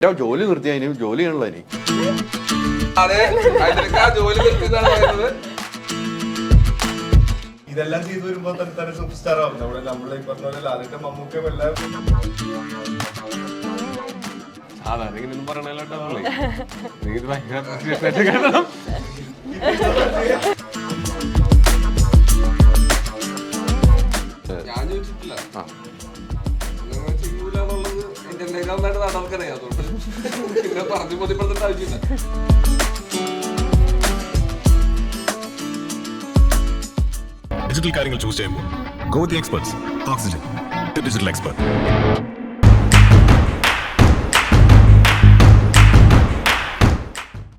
ജോലി നിർത്തിയാ ഇനി ജോലി ചെയ്യണല്ലോ ഇനി. അതെ, ജോലി നിർത്തിയതാണ് പറയുന്നത്. ഇതെല്ലാം ചെയ്തു വരുമ്പോ തന്നെ സൂപ്പർ സ്റ്റാർ ആവും. നമ്മളെ ഈ പറഞ്ഞ പോലെ ലാലേട്ട മമ്മൂക്കയും എല്ലാം സാധാരണ ഇങ്ങനെയൊന്നും പറയണല്ലോട്ടോ. നീ ഇത് ഭയങ്കര ഞാൻ ചോദിച്ചിട്ടില്ല, നിങ്ങൾ ചെയ്യൂലെന്നുള്ളത് എന്റെ നന്നായിട്ട് നാട്ടുകാർക്കറിയാം. അതുകൊണ്ട് പിന്നെ പറഞ്ഞു ബോധ്യപ്പെടുത്തേണ്ട ആവശ്യമില്ല. ഡിജിറ്റൽ കാര്യങ്ങൾ ചൂസ് ചെയ്യുമ്പോൾ go the experts. Oxygen digital expert.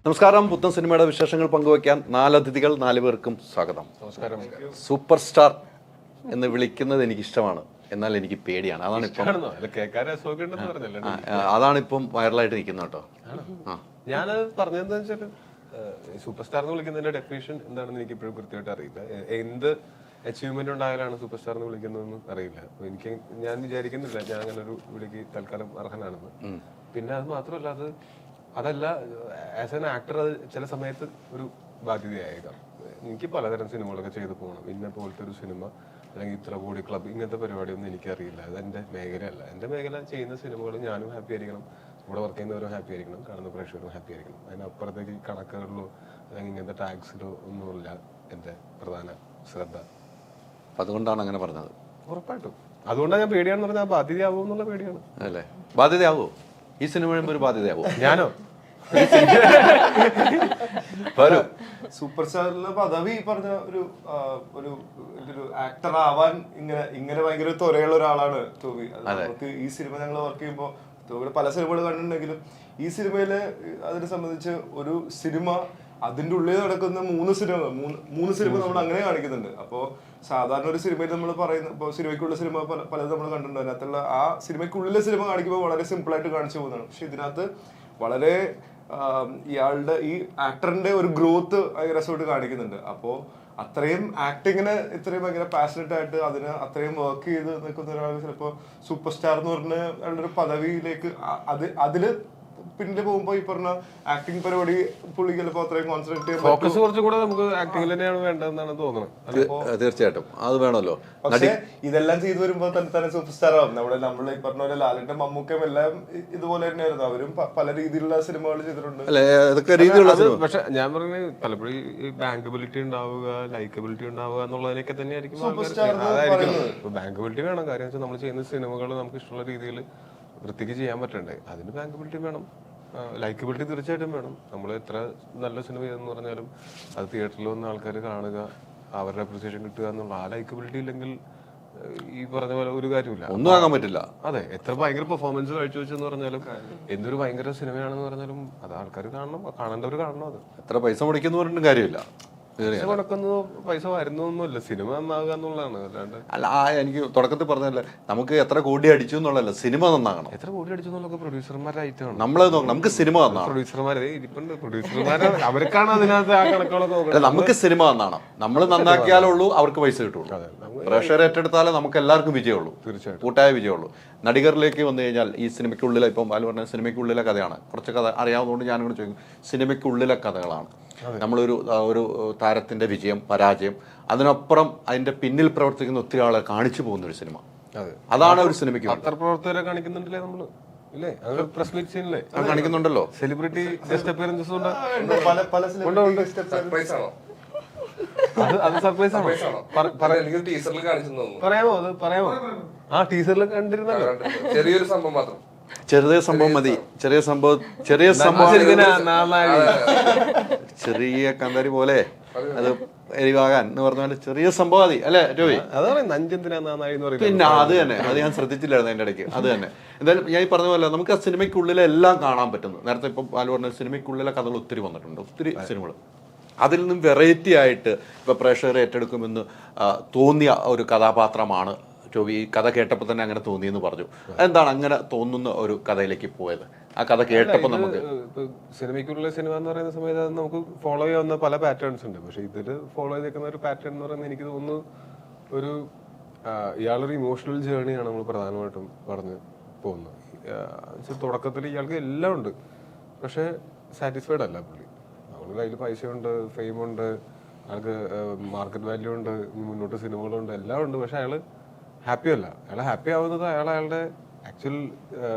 നമസ്കാരം. പുത്തൻ സിനിമയുടെ വിശേഷങ്ങൾ പങ്കുവയ്ക്കാൻ 4 അതിഥികൾ, 4 പേർക്കും സ്വാഗതം. നമസ്കാരം. സൂപ്പർ സ്റ്റാർ എന്ന് വിളിക്കുന്നത് എനിക്കിഷ്ടമാണ്, എന്നാൽ എനിക്ക് പേടിയാണ്. അതാണിപ്പം വൈറലായിട്ട് നിൽക്കുന്നത് കേട്ടോ. ഞാനത് പറഞ്ഞതെന്ന് വെച്ചാൽ സൂപ്പർ സ്റ്റാർ എന്ന് വിളിക്കുന്നതിന്റെ ഡെഫിനേഷൻ എന്താണെന്ന് എനിക്ക് ഇപ്പോഴും കൃത്യമായിട്ട് അറിയില്ല. എന്ത് അച്ചീവ്മെന്റ് ഉണ്ടായാലാണ് സൂപ്പർ സ്റ്റാർ എന്ന് വിളിക്കുന്നതെന്ന് അറിയില്ല. അപ്പൊ ഞാൻ വിചാരിക്കുന്നില്ല ഞാൻ അങ്ങനെ ഒരു വിളിക്ക് തൽക്കാലം അർഹനാണെന്ന്. പിന്നെ അത് മാത്രമല്ല, അതല്ല ആസ് ആൻ ആക്ടർ അത് ചില സമയത്ത് ഒരു ബാധ്യതയായേക്കാം. എനിക്ക് പലതരം സിനിമകളൊക്കെ ചെയ്തു പോകണം. ഇന്ന പോലത്തെ ഒരു സിനിമ അല്ലെങ്കിൽ ഇത്ര കോടി ക്ലബ്, ഇങ്ങനത്തെ പരിപാടിയൊന്നും എനിക്കറിയില്ല. അത് എൻ്റെ മേഖലയല്ല. എൻ്റെ മേഖല ചെയ്യുന്ന സിനിമകൾ ഞാനും ഹാപ്പി ആയിരിക്കണം, കൂടെ വർക്ക് ചെയ്യുന്നവരും ഹാപ്പി ആയിരിക്കണം, കാണുന്ന പ്രേക്ഷകരും ഹാപ്പി ആയിരിക്കണം. അതിനപ്പുറത്തേക്ക് കണക്കുകളിലോ അല്ലെങ്കിൽ ഇങ്ങനത്തെ ടാക്സിലോ ഒന്നുമില്ല എൻ്റെ പ്രധാന ശ്രദ്ധ. അതുകൊണ്ടാണ് അങ്ങനെ പറഞ്ഞത്. ഉറപ്പായിട്ടും അതുകൊണ്ടാണ് ഞാൻ പേടിയാണെന്ന് പറഞ്ഞാൽ ബാധ്യതയാവും എന്നുള്ള പേടിയാണ്. അല്ലേ? ബാധ്യതയാവോ? ഈ സിനിമ കഴിയുമ്പോൾ ഒരു ബാധ്യതയാവോ? ഞാനോ? സൂപ്പർ സ്റ്റാറിന്റെ പദവി പറഞ്ഞ ഒരു ആക്ടർ ആവാൻ ഇങ്ങനെ ഭയങ്കര ത്വരയുള്ള ഒരാളാണ് ടോബി. നമുക്ക് ഈ സിനിമ ഞങ്ങൾ വർക്ക് ചെയ്യുമ്പോൾ ടോബിയുടെ പല സിനിമകൾ കണ്ടിട്ടുണ്ടെങ്കിലും ഈ സിനിമയില് അതിനെ സംബന്ധിച്ച് ഒരു സിനിമ അതിന്റെ ഉള്ളിൽ നടക്കുന്ന മൂന്ന് സിനിമ നമ്മൾ അങ്ങനെ കാണിക്കുന്നുണ്ട്. അപ്പോ സാധാരണ ഒരു സിനിമയിൽ നമ്മൾ പറയുന്ന ഇപ്പൊ സിനിമയ്ക്കുള്ള സിനിമ പലതും നമ്മൾ കണ്ടിട്ടുണ്ട്. അതിനകത്തുള്ള ആ സിനിമയ്ക്കുള്ളിലെ സിനിമ കാണിക്കുമ്പോൾ വളരെ സിമ്പിൾ ആയിട്ട് കാണിച്ചു പോകുന്നതാണ്. പക്ഷെ ഇതിനകത്ത് വളരെ ഇയാളുടെ ഈ ആക്ടറിന്റെ ഒരു ഗ്രോത്ത് ഭയങ്കര രസമായിട്ട് കാണിക്കുന്നുണ്ട്. അപ്പോ അത്രയും ആക്ടിങ്ങിന് ഇത്രയും ഭയങ്കര പാഷനറ്റ് ആയിട്ട് അതിന് അത്രയും വർക്ക് ചെയ്ത് നിൽക്കുന്ന ഒരാൾ ചിലപ്പോ സൂപ്പർ സ്റ്റാർ എന്ന് പറഞ്ഞ അയാളുടെ ഒരു പദവിയിലേക്ക് അതില് പിന്നില് പോകുമ്പോ ഈ പറഞ്ഞ ആക്ടിങ് പരിപാടി പുള്ളി ചിലപ്പോ അത്രയും കോൺസെൻട്രേറ്റ് ചെയ്യാൻ ഫോക്കസ് കുറച്ചും കൂടെ നമുക്ക് ആക്ടിംഗിൽ തന്നെയാണ് വേണ്ടതെന്നാണ് തോന്നുന്നത്. തീർച്ചയായിട്ടും അത് വേണമല്ലോ. പക്ഷെ ഇതെല്ലാം ചെയ്തു വരുമ്പോ തന്നെ സൂപ്പർ സ്റ്റാർ ആവും. നമ്മൾ ഈ പറഞ്ഞ പോലെ ലാലേട്ടൻ മമ്മൂക്കയും എല്ലാം ഇതുപോലെ തന്നെയായിരുന്നു. അവരും പല രീതിയിലുള്ള സിനിമകൾ ചെയ്തിട്ടുണ്ട്. പക്ഷെ ഞാൻ പറഞ്ഞ പലപ്പോഴും ഈ ബാങ്കബിലിറ്റി ഉണ്ടാവുക, ലൈക്കബിലിറ്റി ഉണ്ടാവുക എന്നുള്ളതിനൊക്കെ തന്നെയായിരിക്കും ബാങ്കബിലിറ്റി വേണം. കാര്യം വെച്ചാൽ നമ്മൾ ചെയ്യുന്ന സിനിമകൾ നമുക്ക് ഇഷ്ടമുള്ള രീതിയിൽ വൃത്തിക്ക് ചെയ്യാൻ പറ്റണ്ടേ. അതിന് ബാങ്കബിലിറ്റി വേണം, ലൈക്കബിലിറ്റി തീർച്ചയായിട്ടും വേണം. നമ്മൾ എത്ര നല്ല സിനിമ ചെയ്തെന്ന് പറഞ്ഞാലും അത് തിയേറ്ററിൽ വന്ന ആൾക്കാർ കാണുക, അവരുടെ അപ്രിസിയേഷൻ കിട്ടുക എന്നുള്ള ആ ലൈക്കബിലിറ്റി ഇല്ലെങ്കിൽ ഈ പറഞ്ഞ പോലെ ഒരു കാര്യമില്ല, ഒന്നും ആകാൻ പറ്റില്ല. അതെ, എത്ര ഭയങ്കര പെർഫോമൻസ് കാഴ്ചവെച്ചെന്ന് പറഞ്ഞാലും എന്തൊരു ഭയങ്കര സിനിമയാണെന്ന് പറഞ്ഞാലും അത് ആൾക്കാർ കാണണം, കാണേണ്ടവർ കാണണം. അത് എത്ര പൈസ മുടക്കുന്നു പറഞ്ഞിട്ടും കാര്യമില്ല. മുടക്കുന്നതോ പൈസ വരുന്നതൊന്നുമല്ല, സിനിമ നന്നാകുക എന്നുള്ളതാണ്. അല്ലാണ്ട് എനിക്ക് തുടക്കത്തിൽ പറഞ്ഞല്ലേ, നമുക്ക് എത്ര കോടി അടിച്ചു എന്നുള്ളതല്ല, സിനിമ നന്നാകണം. എത്ര കോടി അടിച്ചു എന്നുള്ളതൊക്കെ പ്രൊഡ്യൂസർമാരായിട്ടാണ് നമ്മളെ നോക്കണം. നമുക്ക് സിനിമ നന്നാണ്. പ്രൊഡ്യൂസർമാരെ ഇരിപ്പുണ്ട്, പ്രൊഡ്യൂസർമാരെ അവർക്കാണ് അതിനകത്ത് ആ കണക്കുകളൊക്കെ നോക്കുന്നത്. നമുക്ക് സിനിമ നന്നാണ്. നമ്മൾ നന്നാക്കിയാലുള്ളൂ അവർക്ക് പൈസ കിട്ടുള്ളൂ. പ്രേക്ഷകർ ഏറ്റെടുത്താലേ നമുക്ക് എല്ലാവർക്കും വിജയമുള്ളൂ, തീർച്ചയായിട്ടും കൂട്ടായ വിജയമുള്ളൂ. നടികരിലേക്ക് വന്നു കഴിഞ്ഞാൽ ഈ സിനിമയ്ക്കുള്ളിലെ, ഇപ്പം ബാലു പറഞ്ഞ സിനിമയ്ക്കുള്ളിലെ കഥയാണ്. കുറച്ച് കഥ അറിയാവുന്നതുകൊണ്ട് ഞാനും കൂടെ ചോദിക്കും. സിനിമയ്ക്കുള്ളിലെ കഥകളാണ്. നമ്മളൊരു താരത്തിന്റെ വിജയം പരാജയം, അതിനപ്പുറം അതിന്റെ പിന്നിൽ പ്രവർത്തിക്കുന്ന ഒത്തിരി ആളെ കാണിച്ചു പോകുന്ന ഒരു സിനിമ. അതാണ് ഒരു സിനിമയ്ക്ക്. പത്രപ്രവർത്തകരെ കാണിക്കുന്നുണ്ടല്ലേ നമ്മള്, ഇല്ലേ? പ്രസ് മീറ്റ് സീനില്ലേ കാണിക്കുന്നുണ്ടല്ലോ. സെലിബ്രിറ്റി ഗസ്റ്റ് അപ്പിയറൻസസ് ഉണ്ട്. അത് സർപ്രൈസ് ആണോ? പറയാമോ? അത് പറയാമോ? ആ ടീസറിൽ കണ്ടിരുന്നല്ലോ. ചെറിയൊരു സംഭവം മാത്രം, ചെറിയ സംഭവം മതി. ചെറിയ സംഭവം ചെറിയ കന്താരി പോലെ അത് എരിവാകാൻ എന്ന് പറഞ്ഞ പോലെ ചെറിയ സംഭവം മതി, അല്ലെ രവി? പിന്നെ അത് തന്നെ, അത് ഞാൻ ശ്രദ്ധിച്ചില്ലായിരുന്നു അതിന്റെ ഇടയ്ക്ക്. അത് തന്നെ. എന്തായാലും ഞാൻ ഈ പറഞ്ഞ പോലെ നമുക്ക് ആ സിനിമയ്ക്കുള്ളിലെ എല്ലാം കാണാൻ പറ്റുന്നു. നേരത്തെ ഇപ്പം ബാലു പറഞ്ഞ സിനിമയ്ക്കുള്ളിലെ കഥകൾ ഒത്തിരി വന്നിട്ടുണ്ട്, ഒത്തിരി സിനിമകൾ. അതിൽ നിന്നും വെറൈറ്റി ആയിട്ട് ഇപ്പൊ പ്രേക്ഷകരെ ഏറ്റെടുക്കുമെന്ന് തോന്നിയ ഒരു കഥാപാത്രമാണ് ടോബി. ഈ കഥ കേട്ടപ്പോൾ തന്നെ അങ്ങനെ തോന്നിയെന്ന് പറഞ്ഞു. എന്താണ് അങ്ങനെ തോന്നുന്ന ഒരു കഥയിലേക്ക് പോയത്? ആ കഥ കേട്ടപ്പോൾ നമുക്ക് സിനിമയ്ക്കുള്ള സിനിമ എന്ന് പറയുന്ന സമയത്ത് നമുക്ക് ഫോളോ ചെയ്യാവുന്ന പല പാറ്റേൺസ് ഉണ്ട്. പക്ഷെ ഇതിൽ ഫോളോ ചെയ്തേക്കുന്ന ഒരു പാറ്റേൺ എന്ന് പറയുന്നത് എനിക്ക് തോന്നുന്നു ഒരു ഇയാളൊരു ഇമോഷണൽ ജേർണിയാണ് നമ്മൾ പ്രധാനമായിട്ടും പറഞ്ഞു പോകുന്നത്. തുടക്കത്തിൽ ഇയാൾക്ക് എല്ലാം ഉണ്ട്, പക്ഷെ സാറ്റിസ്ഫൈഡ് അല്ല പുള്ളി. അവൾക്ക് കയ്യിൽ പൈസയുണ്ട്, ഫെയിമുണ്ട്, അയാൾക്ക് മാർക്കറ്റ് വാല്യൂ ഉണ്ട്, മുന്നോട്ട് സിനിമകളുണ്ട്, എല്ലാം ഉണ്ട്, പക്ഷെ അയാൾ ഹാപ്പി അല്ല. അയാൾ ഹാപ്പി ആവുന്നത് അയാളുടെ ആക്ച്വൽ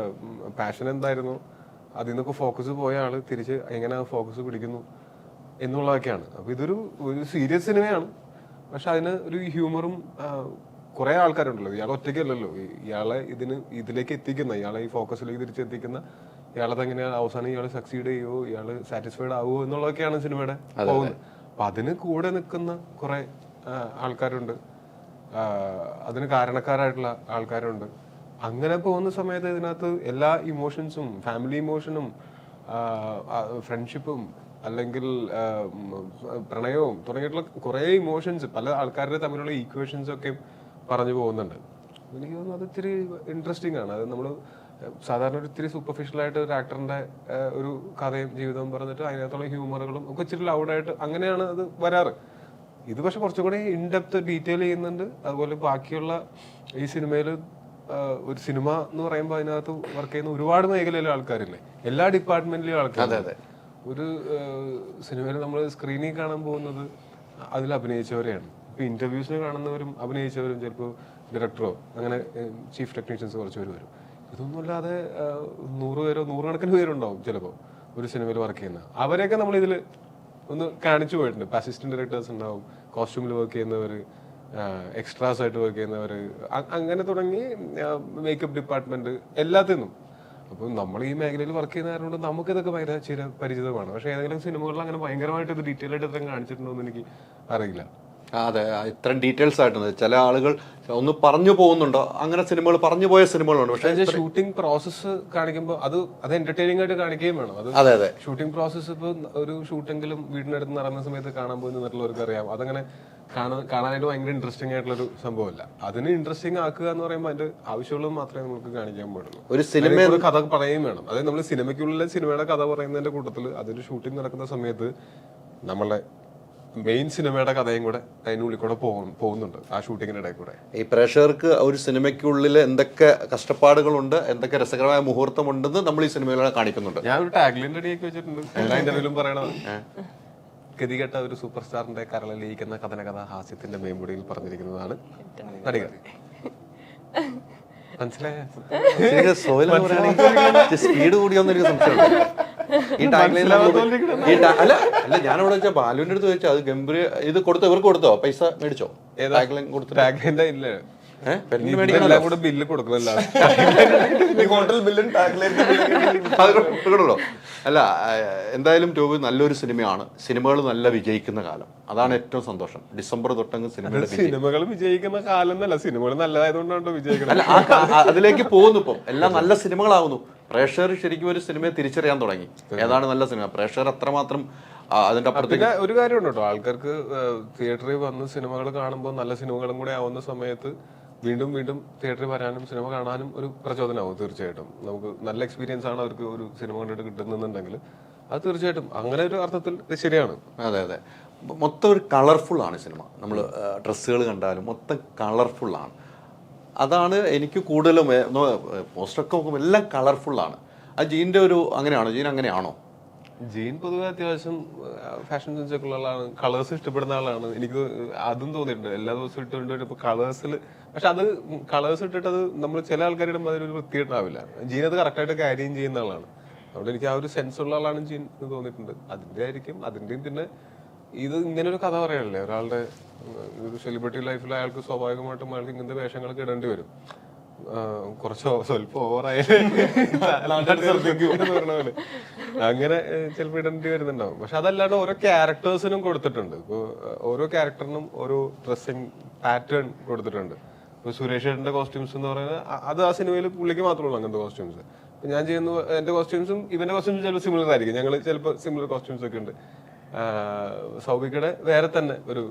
പാഷൻ എന്തായിരുന്നു അതിൽ നിന്നൊക്കെ ഫോക്കസ് പോയ ആള് തിരിച്ച് എങ്ങനെ ഫോക്കസ് പിടിക്കുന്നു എന്നുള്ളതൊക്കെയാണ്. അപ്പൊ ഇതൊരു സീരിയസ് സിനിമയാണ്, പക്ഷെ അതിന് ഒരു ഹ്യൂമറും കുറെ ആൾക്കാരുണ്ടല്ലോ, ഇയാൾ ഒറ്റയ്ക്കല്ലല്ലോ ഇയാളെ ഇതിലേക്ക് എത്തിക്കുന്ന, ഇയാളെ ഈ ഫോക്കസിലേക്ക് തിരിച്ചെത്തിക്കുന്ന, ഇയാളത് എങ്ങനെയാണ് അവസാനം ഇയാൾ സക്സീഡ് ചെയ്യുമോ, ഇയാൾ സാറ്റിസ്ഫൈഡ് ആവുമോ എന്നുള്ളതൊക്കെയാണ് സിനിമയുടെ പോകുന്നത്. അപ്പൊ അതിന് കൂടെ നിൽക്കുന്ന കുറെ ആൾക്കാരുണ്ട്, അതിന് കാരണക്കാരായിട്ടുള്ള ആൾക്കാരുണ്ട്. അങ്ങനെ പോകുന്ന സമയത്ത് ഇതിനകത്ത് എല്ലാ ഇമോഷൻസും, ഫാമിലി ഇമോഷനും, ഫ്രണ്ട്ഷിപ്പും, അല്ലെങ്കിൽ പ്രണയവും തുടങ്ങിയിട്ടുള്ള കുറെ ഇമോഷൻസ്, പല ആൾക്കാരുടെ തമ്മിലുള്ള ഈക്വേഷൻസ് ഒക്കെ പറഞ്ഞു പോകുന്നുണ്ട്. എനിക്ക് തോന്നുന്നു അത് ഇത്തിരി ഇൻട്രസ്റ്റിംഗ് ആണ്. അത് നമ്മൾ സാധാരണ ഒരു ഇത്തിരി സൂപ്പർഫിഷ്യലായിട്ട് ഒരു ആക്ടറിന്റെ ഒരു കഥയും ജീവിതവും പറഞ്ഞിട്ട് അതിനകത്തുള്ള ഹ്യൂമറുകളും ഒക്കെ ഇച്ചിരി ലൗഡായിട്ട് അങ്ങനെയാണ് അത് വരാറ്. ഇത് പക്ഷെ കുറച്ചും കൂടി ഇൻഡെപ്ത് ഡീറ്റെയിൽ ചെയ്യുന്നുണ്ട്. അതുപോലെ ബാക്കിയുള്ള ഈ സിനിമയിൽ ഒരു സിനിമ എന്ന് പറയുമ്പോൾ അതിനകത്ത് വർക്ക് ചെയ്യുന്ന ഒരുപാട് മേഖലയിലെ ആൾക്കാരില്ലേ, എല്ലാ ഡിപ്പാർട്ട്മെന്റിലെയും ആൾക്കാർ. ഒരു സിനിമയിൽ നമ്മൾ സ്ക്രീനിൽ കാണാൻ പോകുന്നത് അതിൽ അഭിനയിച്ചവരെയാണ്. ഇപ്പൊ ഇന്റർവ്യൂസിന് കാണുന്നവരും അഭിനയിച്ചവരും, ചിലപ്പോൾ ഡയറക്ടറോ അങ്ങനെ ചീഫ് ടെക്നീഷ്യൻസ് കുറച്ച് പേര് വരും. ഇതൊന്നും അല്ലാതെ 100 പേരോ 100 കണക്കിന് പേരുണ്ടാവും ചിലപ്പോൾ ഒരു സിനിമയിൽ വർക്ക് ചെയ്യുന്ന. അവരെയൊക്കെ നമ്മൾ ഇതിൽ ഒന്ന് കാണിച്ചു പോയിട്ടുണ്ട്. ഇപ്പൊ അസിസ്റ്റന്റ് ഡയറക്ടേഴ്സ് ഉണ്ടാവും, കോസ്റ്റ്യൂമിൽ വർക്ക് ചെയ്യുന്നവർ, എക്സ്ട്രാസ് ആയിട്ട് വർക്ക് ചെയ്യുന്നവർ, അങ്ങനെ തുടങ്ങി മേക്കപ്പ് ഡിപ്പാർട്ട്മെന്റ് എല്ലാത്തിനും. അപ്പം നമ്മൾ ഈ മേഖലയിൽ വർക്ക് ചെയ്യുന്നതുകൊണ്ട് നമുക്കിതൊക്കെ ഭയങ്കര പരിചിതമാണ്. പക്ഷെ ഏതെങ്കിലും സിനിമകളിൽ അങ്ങനെ ഭയങ്കരമായിട്ട് ഇത് ഡീറ്റെയിൽ ആയിട്ട് ഇത്രയും കാണിച്ചിട്ടുണ്ടോ എന്ന് എനിക്ക് അറിയില്ല. അതെ, ഇത്രയും ഡീറ്റെയിൽസ് ആയിട്ടുണ്ട്. ചില ആളുകൾ ഒന്ന് പറഞ്ഞു പോകുന്നുണ്ടോ, അങ്ങനെ സിനിമകൾ പറഞ്ഞു പോയ സിനിമകളുണ്ട്. പക്ഷേ ഷൂട്ടിംഗ് പ്രോസസ്സ് കാണിക്കുമ്പോൾ അത് എന്റർടൈനിങ് ആയിട്ട് കാണിക്കുകയും വേണം. അത് ഷൂട്ടിംഗ് പ്രോസസ്സ് ഇപ്പൊ ഒരു ഷൂട്ടെങ്കിലും വീടിനടുത്ത് നടന്ന സമയത്ത് കാണാൻ പോയി നിന്നിട്ടുള്ളവർക്ക് അറിയാം. അതങ്ങനെ കാണാനായിട്ട് ഭയങ്കര ഇൻട്രസ്റ്റിംഗ് ആയിട്ടുള്ള ഒരു സംഭവമല്ല. അതിന് ഇൻട്രസ്റ്റിംഗ് ആക്കുക എന്ന് പറയുമ്പോൾ അതിന്റെ ആവശ്യമുള്ളത് മാത്രമേ നമുക്ക് കാണിക്കാൻ പാടുള്ളൂ. ഒരു സിനിമ കഥ പറയുകയും വേണം. അതായത് നമ്മൾ സിനിമയ്ക്കുള്ളിലെ സിനിമയുടെ കഥ പറയുന്നതിന്റെ കൂട്ടത്തിൽ അതിന്റെ ഷൂട്ടിംഗ് നടക്കുന്ന സമയത്ത് നമ്മളെ മെയിൻ സിനിമയുടെ കഥയും കൂടെ അതിനുള്ളിൽ കൂടെ പോകുന്നുണ്ട് ആ ഷൂട്ടിങ്ങിന്റെ ഇടയിൽ കൂടെ. ഈ പ്രേക്ഷകർക്ക് ഒരു സിനിമയ്ക്കുള്ളിൽ എന്തൊക്കെ കഷ്ടപ്പാടുകളുണ്ട്, എന്തൊക്കെ രസകരമായ മുഹൂർത്തം ഉണ്ടെന്ന് നമ്മൾ ഈ സിനിമയിലൂടെ കാണിക്കുന്നുണ്ട്. ഞാൻ ഒരു ടാഗ്ലൈൻ റെഡിയാക്കി വെച്ചിട്ടുണ്ട്, എല്ലാ ഇന്റർവ്യൂലും പറയണത്. ഗതികെട്ട ഒരു സൂപ്പർ സ്റ്റാറിന്റെ കരളിലിരിക്കുന്ന കഥനകഥ ഹാസ്യത്തിന്റെ മേമ്പൊടിയിൽ പറഞ്ഞിരിക്കുന്നതാണ് നടികർ. മനസ്സിലായ സ്പീഡ് കൂടിയോന്ന് എനിക്ക് സംശയമുണ്ട്. ഈ ടാഗ്ലൈൻ അല്ല ഞാനവിടെ വെച്ചാൽ ബാലുവിന്റെ അടുത്ത് ചോദിച്ചാൽ അത് ഗംഭീര ഇത് കൊടുത്തോ, ഇവർക്ക് കൊടുത്തോ, പൈസ മേടിച്ചോ? ടാഗ്ലൈൻ കൊടുത്തു. ടാഗ്ലൈൻ്റെ ഇല്ല, ബില്ല് കൊടുക്കണല്ലോ. അല്ല, എന്തായാലും ടോബി നല്ലൊരു സിനിമയാണ്. സിനിമകൾ നല്ല വിജയിക്കുന്ന കാലം, അതാണ് ഏറ്റവും സന്തോഷം. ഡിസംബർ തൊട്ടങ്ങ് സിനിമകൾ വിജയിക്കുന്ന കാലം എന്നല്ല, സിനിമകൾ നല്ലതായതുകൊണ്ടാണോ വിജയിക്കുന്നത്? അല്ല, അതിലേക്ക് പോകുന്നു. ഇപ്പം എല്ലാം നല്ല സിനിമകളാവുന്നു. പ്രേക്ഷകർ ശരിക്കും ഒരു സിനിമയെ തിരിച്ചറിയാൻ തുടങ്ങി, ഏതാണ് നല്ല സിനിമ. പ്രേക്ഷകർ അത്രമാത്രം അതിന്റെ അപ്പുറത്തേക്ക് ഒരു കാര്യമുണ്ട് കേട്ടോ, ആൾക്കാർക്ക് തിയേറ്ററിൽ വന്ന് സിനിമകൾ കാണുമ്പോൾ നല്ല സിനിമകളും കൂടെ ആവുന്ന സമയത്ത് വീണ്ടും വീണ്ടും തിയേറ്ററിൽ വരാനും സിനിമ കാണാനും ഒരു പ്രചോദനമാവും. തീർച്ചയായിട്ടും നമുക്ക് നല്ല എക്സ്പീരിയൻസ് ആണ് അവർക്ക് ഒരു സിനിമ കണ്ടിട്ട് കിട്ടുന്നുണ്ടെങ്കിൽ അത് തീർച്ചയായിട്ടും അങ്ങനെ ഒരു അർത്ഥത്തിൽ ശരിയാണ്. അതെ അതെ, മൊത്തം ഒരു കളർഫുൾ ആണ് സിനിമ. നമ്മൾ ഡ്രസ്സുകൾ കണ്ടാലും മൊത്തം കളർഫുള്ളാണ്. അതാണ് എനിക്ക് കൂടുതലും പോസ്റ്ററൊക്കെ നോക്കുമ്പോൾ എല്ലാം കളർഫുള്ളാണ്. ആ ജീൻ്റെ ഒരു അങ്ങനെയാണോ? ജീൻ അങ്ങനെയാണോ? ജീൻ പൊതുവെ അത്യാവശ്യം ഫാഷൻ സെൻസ് ഒക്കെ ഉള്ള ആളാണ്, കളേഴ്സ് ഇഷ്ടപ്പെടുന്ന ആളാണ്. എനിക്ക് അതും തോന്നിയിട്ടുണ്ട്. എല്ലാ ദിവസവും ഇട്ടുകൊണ്ട് ഇപ്പൊ കളേഴ്സിൽ, പക്ഷെ അത് കളേഴ്സ് ഇട്ടിട്ട് അത് നമ്മൾ ചില ആൾക്കാരുടെ അതിലൊരു വൃത്തിയിട്ടാവില്ല. ജീൻ അത് കറക്റ്റായിട്ട് ക്യാരിയും ചെയ്യുന്ന ആളാണ്. അതുകൊണ്ട് എനിക്ക് ആ ഒരു സെൻസ് ഉള്ള ആളാണ് ജീൻ എന്ന് തോന്നിയിട്ടുണ്ട്. അതിന്റെ ആയിരിക്കും, അതിന്റെയും പിന്നെ ഇത് ഇങ്ങനെ ഒരു കഥ പറയാനല്ലേ ഒരാളുടെ ഒരു സെലിബ്രിറ്റി ലൈഫിൽ അയാൾക്ക് സ്വാഭാവികമായിട്ടും അയാൾക്ക് ഇങ്ങനത്തെ വേഷങ്ങളൊക്കെ ഇടേണ്ടി വരും. കുറച്ച് സ്വല്പം ഓവറായാലും അങ്ങനെ ചിലപ്പോൾ ഇടേണ്ടി വരുന്നുണ്ടാവും. പക്ഷെ അതല്ലാണ്ട് ഓരോ ക്യാരക്ടേഴ്സിനും കൊടുത്തിട്ടുണ്ട്. ഇപ്പൊ ഓരോ ക്യാരക്ടറിനും ഓരോ ഡ്രസ്സിങ് പാറ്റേൺ കൊടുത്തിട്ടുണ്ട്. ഇപ്പൊ സുരേഷ് ഏട്ടന്റെ കോസ്റ്റ്യൂംസ് എന്ന് പറയുന്നത് അത് ആ സിനിമയിൽ പുള്ളിക്ക് മാത്രമേ ഉള്ളൂ അങ്ങനത്തെ കോസ്റ്റ്യൂംസ്. ഞാൻ ചെയ്യുന്ന എന്റെ കോസ്റ്റ്യൂംസും ഇവന്റെ കോസ്റ്റ്യൂംസും ചിലപ്പോൾ സിമിലർ ആയിരിക്കും. ഞങ്ങൾ ചിലപ്പോൾ സിമിലർ കോസ്റ്റ്യൂംസ് ഒക്കെ ഉണ്ട്. സൗബിക്കയുടെ വേറെ തന്നെ ഒരു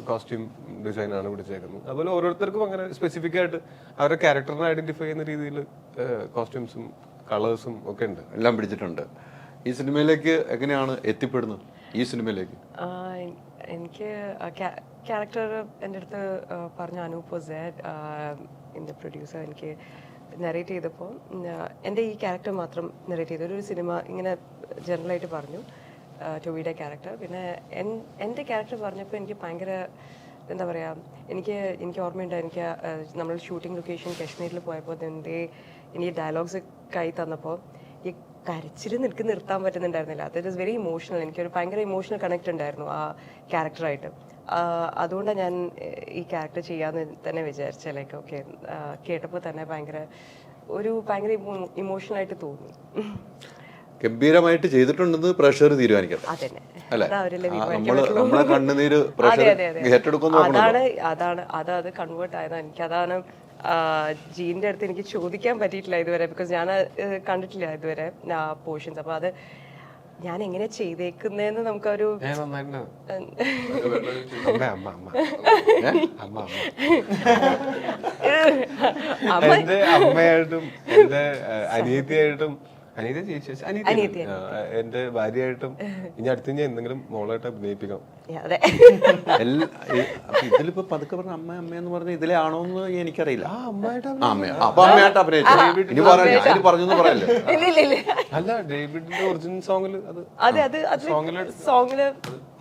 കോസ്റ്റ്യൂം ഡിസൈൻ ആണ് പിടിച്ചേക്കുന്നത്. അതുപോലെ ഓരോരുത്തർക്കും അങ്ങനെ സ്പെസിഫിക് ആയിട്ട് അവരുടെ ക്യാരക്ടറിനെ ഐഡന്റിഫൈ ചെയ്യുന്ന രീതിയിൽ കോസ്റ്റ്യൂംസും കളേഴ്സും ഒക്കെ ഉണ്ട്, എല്ലാം പിടിച്ചിട്ടുണ്ട്. ഈ സിനിമയിലേക്ക് എങ്ങനെയാണ് എത്തിപ്പെടുന്നത്? ഈ സിനിമയിലേക്ക് എനിക്ക് ക്യാരക്ടർ എൻ്റെ അടുത്ത് പറഞ്ഞ അനൂപ് എൻ്റെ പ്രൊഡ്യൂസർ എനിക്ക് നറേറ്റ് ചെയ്തപ്പോൾ എൻ്റെ ഈ ക്യാരക്ടർ മാത്രം നറേറ്റ് ചെയ്തു. ഒരു സിനിമ ഇങ്ങനെ ജനറലായിട്ട് പറഞ്ഞു ടോവിയുടെ ക്യാരക്ടർ. പിന്നെ എൻ്റെ ക്യാരക്ടർ പറഞ്ഞപ്പോൾ എനിക്ക് ഭയങ്കര എന്താ പറയുക, എനിക്ക് ഓർമ്മയുണ്ട്, എനിക്ക് നമ്മൾ ഷൂട്ടിംഗ് ലൊക്കേഷൻ കാശ്മീരിൽ പോയപ്പോൾ എനിക്ക് ഡയലോഗ്സ് കൈ തന്നപ്പോൾ ഈ കരച്ചിൽ നിനക്ക് നിർത്താൻ പറ്റുന്നുണ്ടായിരുന്നില്ല. That is very emotional. എനിക്കൊരു ഭയങ്കര ഇമോഷണൽ കണക്ട് ഉണ്ടായിരുന്നു ആ ക്യാരക്ടറായിട്ട്. അതുകൊണ്ടാണ് ഞാൻ ഈ ക്യാരക്ടർ ചെയ്യാമെന്ന് തന്നെ വിചാരിച്ചത്. ലൈക്ക് ഓക്കെ, കേട്ടപ്പോൾ തന്നെ ഭയങ്കര ഇമോഷണലായിട്ട് തോന്നി. ഗംഭീരമായിട്ട് ചെയ്തിട്ടുണ്ടെന്ന് പ്രേക്ഷകർ തീരുമാനിക്കട്ടെ അല്ലെ? നമ്മളെ കണ്ണുനീര് അത് കൺവേർട്ട് ആയതാണ്. എനിക്കതാണ് ജീൻ്റെ അടുത്ത് എനിക്ക് ചോദിക്കാൻ പറ്റിയിട്ടില്ല ഇതുവരെ, ബിക്കോസ് ഞാൻ കണ്ടിട്ടില്ല ഇതുവരെ പോർഷൻസ്. അപ്പൊ അത് ഞാൻ എങ്ങനെ ചെയ്തേക്കുന്നതെന്ന് നമുക്കൊരു എന്റെ അമ്മയായിട്ടും എന്റെ അനിയത്തിയായിട്ടും എന്റെ ഭാര്യയായിട്ടും ഇനി അടുത്ത് ഞാൻ എന്തെങ്കിലും മോളായിട്ട് അഭിനയിപ്പിക്കാം. ഇതിലിപ്പോ പതുക്കെ പറഞ്ഞ അമ്മയെന്ന് പറഞ്ഞ ഇതിലെ ആണോന്ന് എനിക്കറിയില്ല. അമ്മയായിട്ട് അഭിനയിച്ചു പറഞ്ഞു പറയല്ലോ. അല്ല, ഡേവിഡിന്റെ ഒറിജിനൽ സോങ്ങില്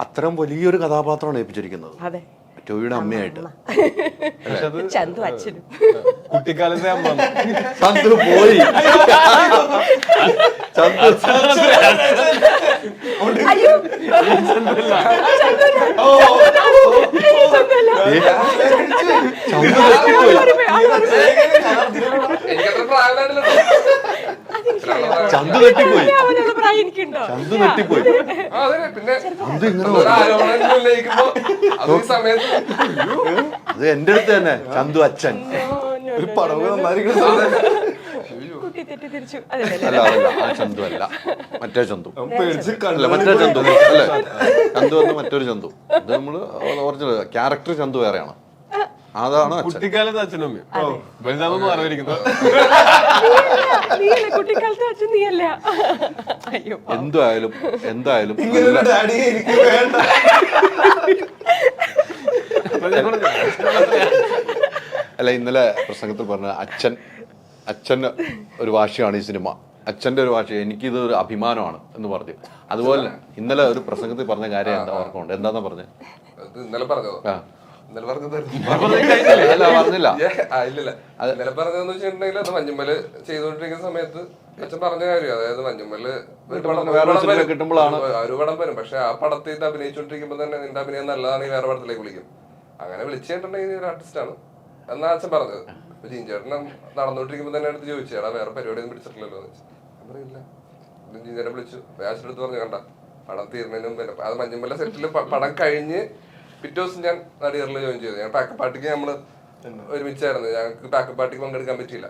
അത്തരം വലിയൊരു കഥാപാത്രമാണ് ഏൽപ്പിച്ചിരിക്കുന്നത് ടോവിയുടെ അമ്മയായിട്ട്. ചന്തു അച്ഛനും കുട്ടിക്കാലത്തെ അമ്മ ചന്തു പോയി. ചന്തു തെറ്റിപ്പോയി. ചന്തു തെറ്റിപ്പോയി. അത് എന്റെ അടുത്ത് തന്നെ ചന്തു അച്ഛൻ. അല്ല ആ ചന്തു അല്ല, മറ്റേ ചന്തു. മറ്റേ ചന്തു അല്ലേ? ചന്തു വന്ന് മറ്റൊരു ചന്തു. ഇത് നമ്മള് ഒറിജിനൽ ക്യാരക്ടർ ചന്തു വേറെയാണ്. അതാണ് കുട്ടിക്കാലത്ത് അച്ഛനും അമ്മയും വലുതാണെന്ന് പറഞ്ഞിരിക്കുന്നത്. എന്തായാലും അല്ല, ഇന്നലെ പ്രസംഗത്തിൽ പറഞ്ഞ അച്ഛന് ഒരു വാശിയാണ് ഈ സിനിമ. അച്ഛൻ്റെ ഒരു വാശി, എനിക്കിത് ഒരു അഭിമാനമാണ് എന്ന് പറഞ്ഞു. അതുപോലെ ഇന്നലെ ഒരു പ്രസംഗത്തിൽ പറഞ്ഞ കാര്യം എന്താ ഓർക്കുന്നുണ്ട്? എന്താന്നാ പറഞ്ഞത്? ഇന്നലെ പറഞ്ഞതോ? ഇന്നലെ പറഞ്ഞില്ല. ഇന്നലെ പറഞ്ഞതെന്ന് വെച്ചിട്ടുണ്ടെങ്കിൽ അത് മഞ്ഞുമ്മല് ചെയ്തോണ്ടിരിക്കുന്ന സമയത്ത് അച്ഛൻ പറഞ്ഞ കാര്യം, അതായത് മഞ്ഞുമ്മല് കിട്ടുമ്പോഴാണ് ഒരു പടം വരും, പക്ഷെ ആ പടത്തിൽ ഇത് അഭിനയിച്ചോണ്ടിരിക്കുമ്പോ തന്നെ നിന്റെ അഭിനയം നല്ലതാണെങ്കിൽ വേറെ പടത്തിലേക്ക് വിളിക്കും. അങ്ങനെ വിളിച്ചിട്ടുണ്ടെങ്കിൽ ഒരു ആർട്ടിസ്റ്റാണ് എന്നാ അച്ഛൻ പറഞ്ഞത്. അപ്പൊ ജീൻചേട്ടൻ നടന്നോണ്ടിരിക്കുമ്പോ തന്നെ അടുത്ത് ചോദിച്ചു, എടാ വേറെ പരിപാടിയൊന്നും പിടിച്ചിട്ടില്ലല്ലോ എന്ന് വെച്ചാൽ. പറയില്ല. ജീൻചേട്ടനെ വിളിച്ചു, അച്ഛൻ്റെ അടുത്ത് പറഞ്ഞു, കണ്ട പടം തീരുന്നതിന് മുമ്പ് അത് മഞ്ഞുമ്മല സെറ്റില് പടം കഴിഞ്ഞ് പിറ്റേ ദിവസം ഞാൻ നടിയറിൽ ജോയിൻ ചെയ്തു. ഞാൻ പാക്കപ്പ് പാർട്ടിക്ക് നമ്മള് ഒരുമിച്ചായിരുന്നു. ഞങ്ങൾക്ക് പാക്കപ്പ് പാർട്ടിക്ക് പങ്കെടുക്കാൻ പറ്റിയില്ല.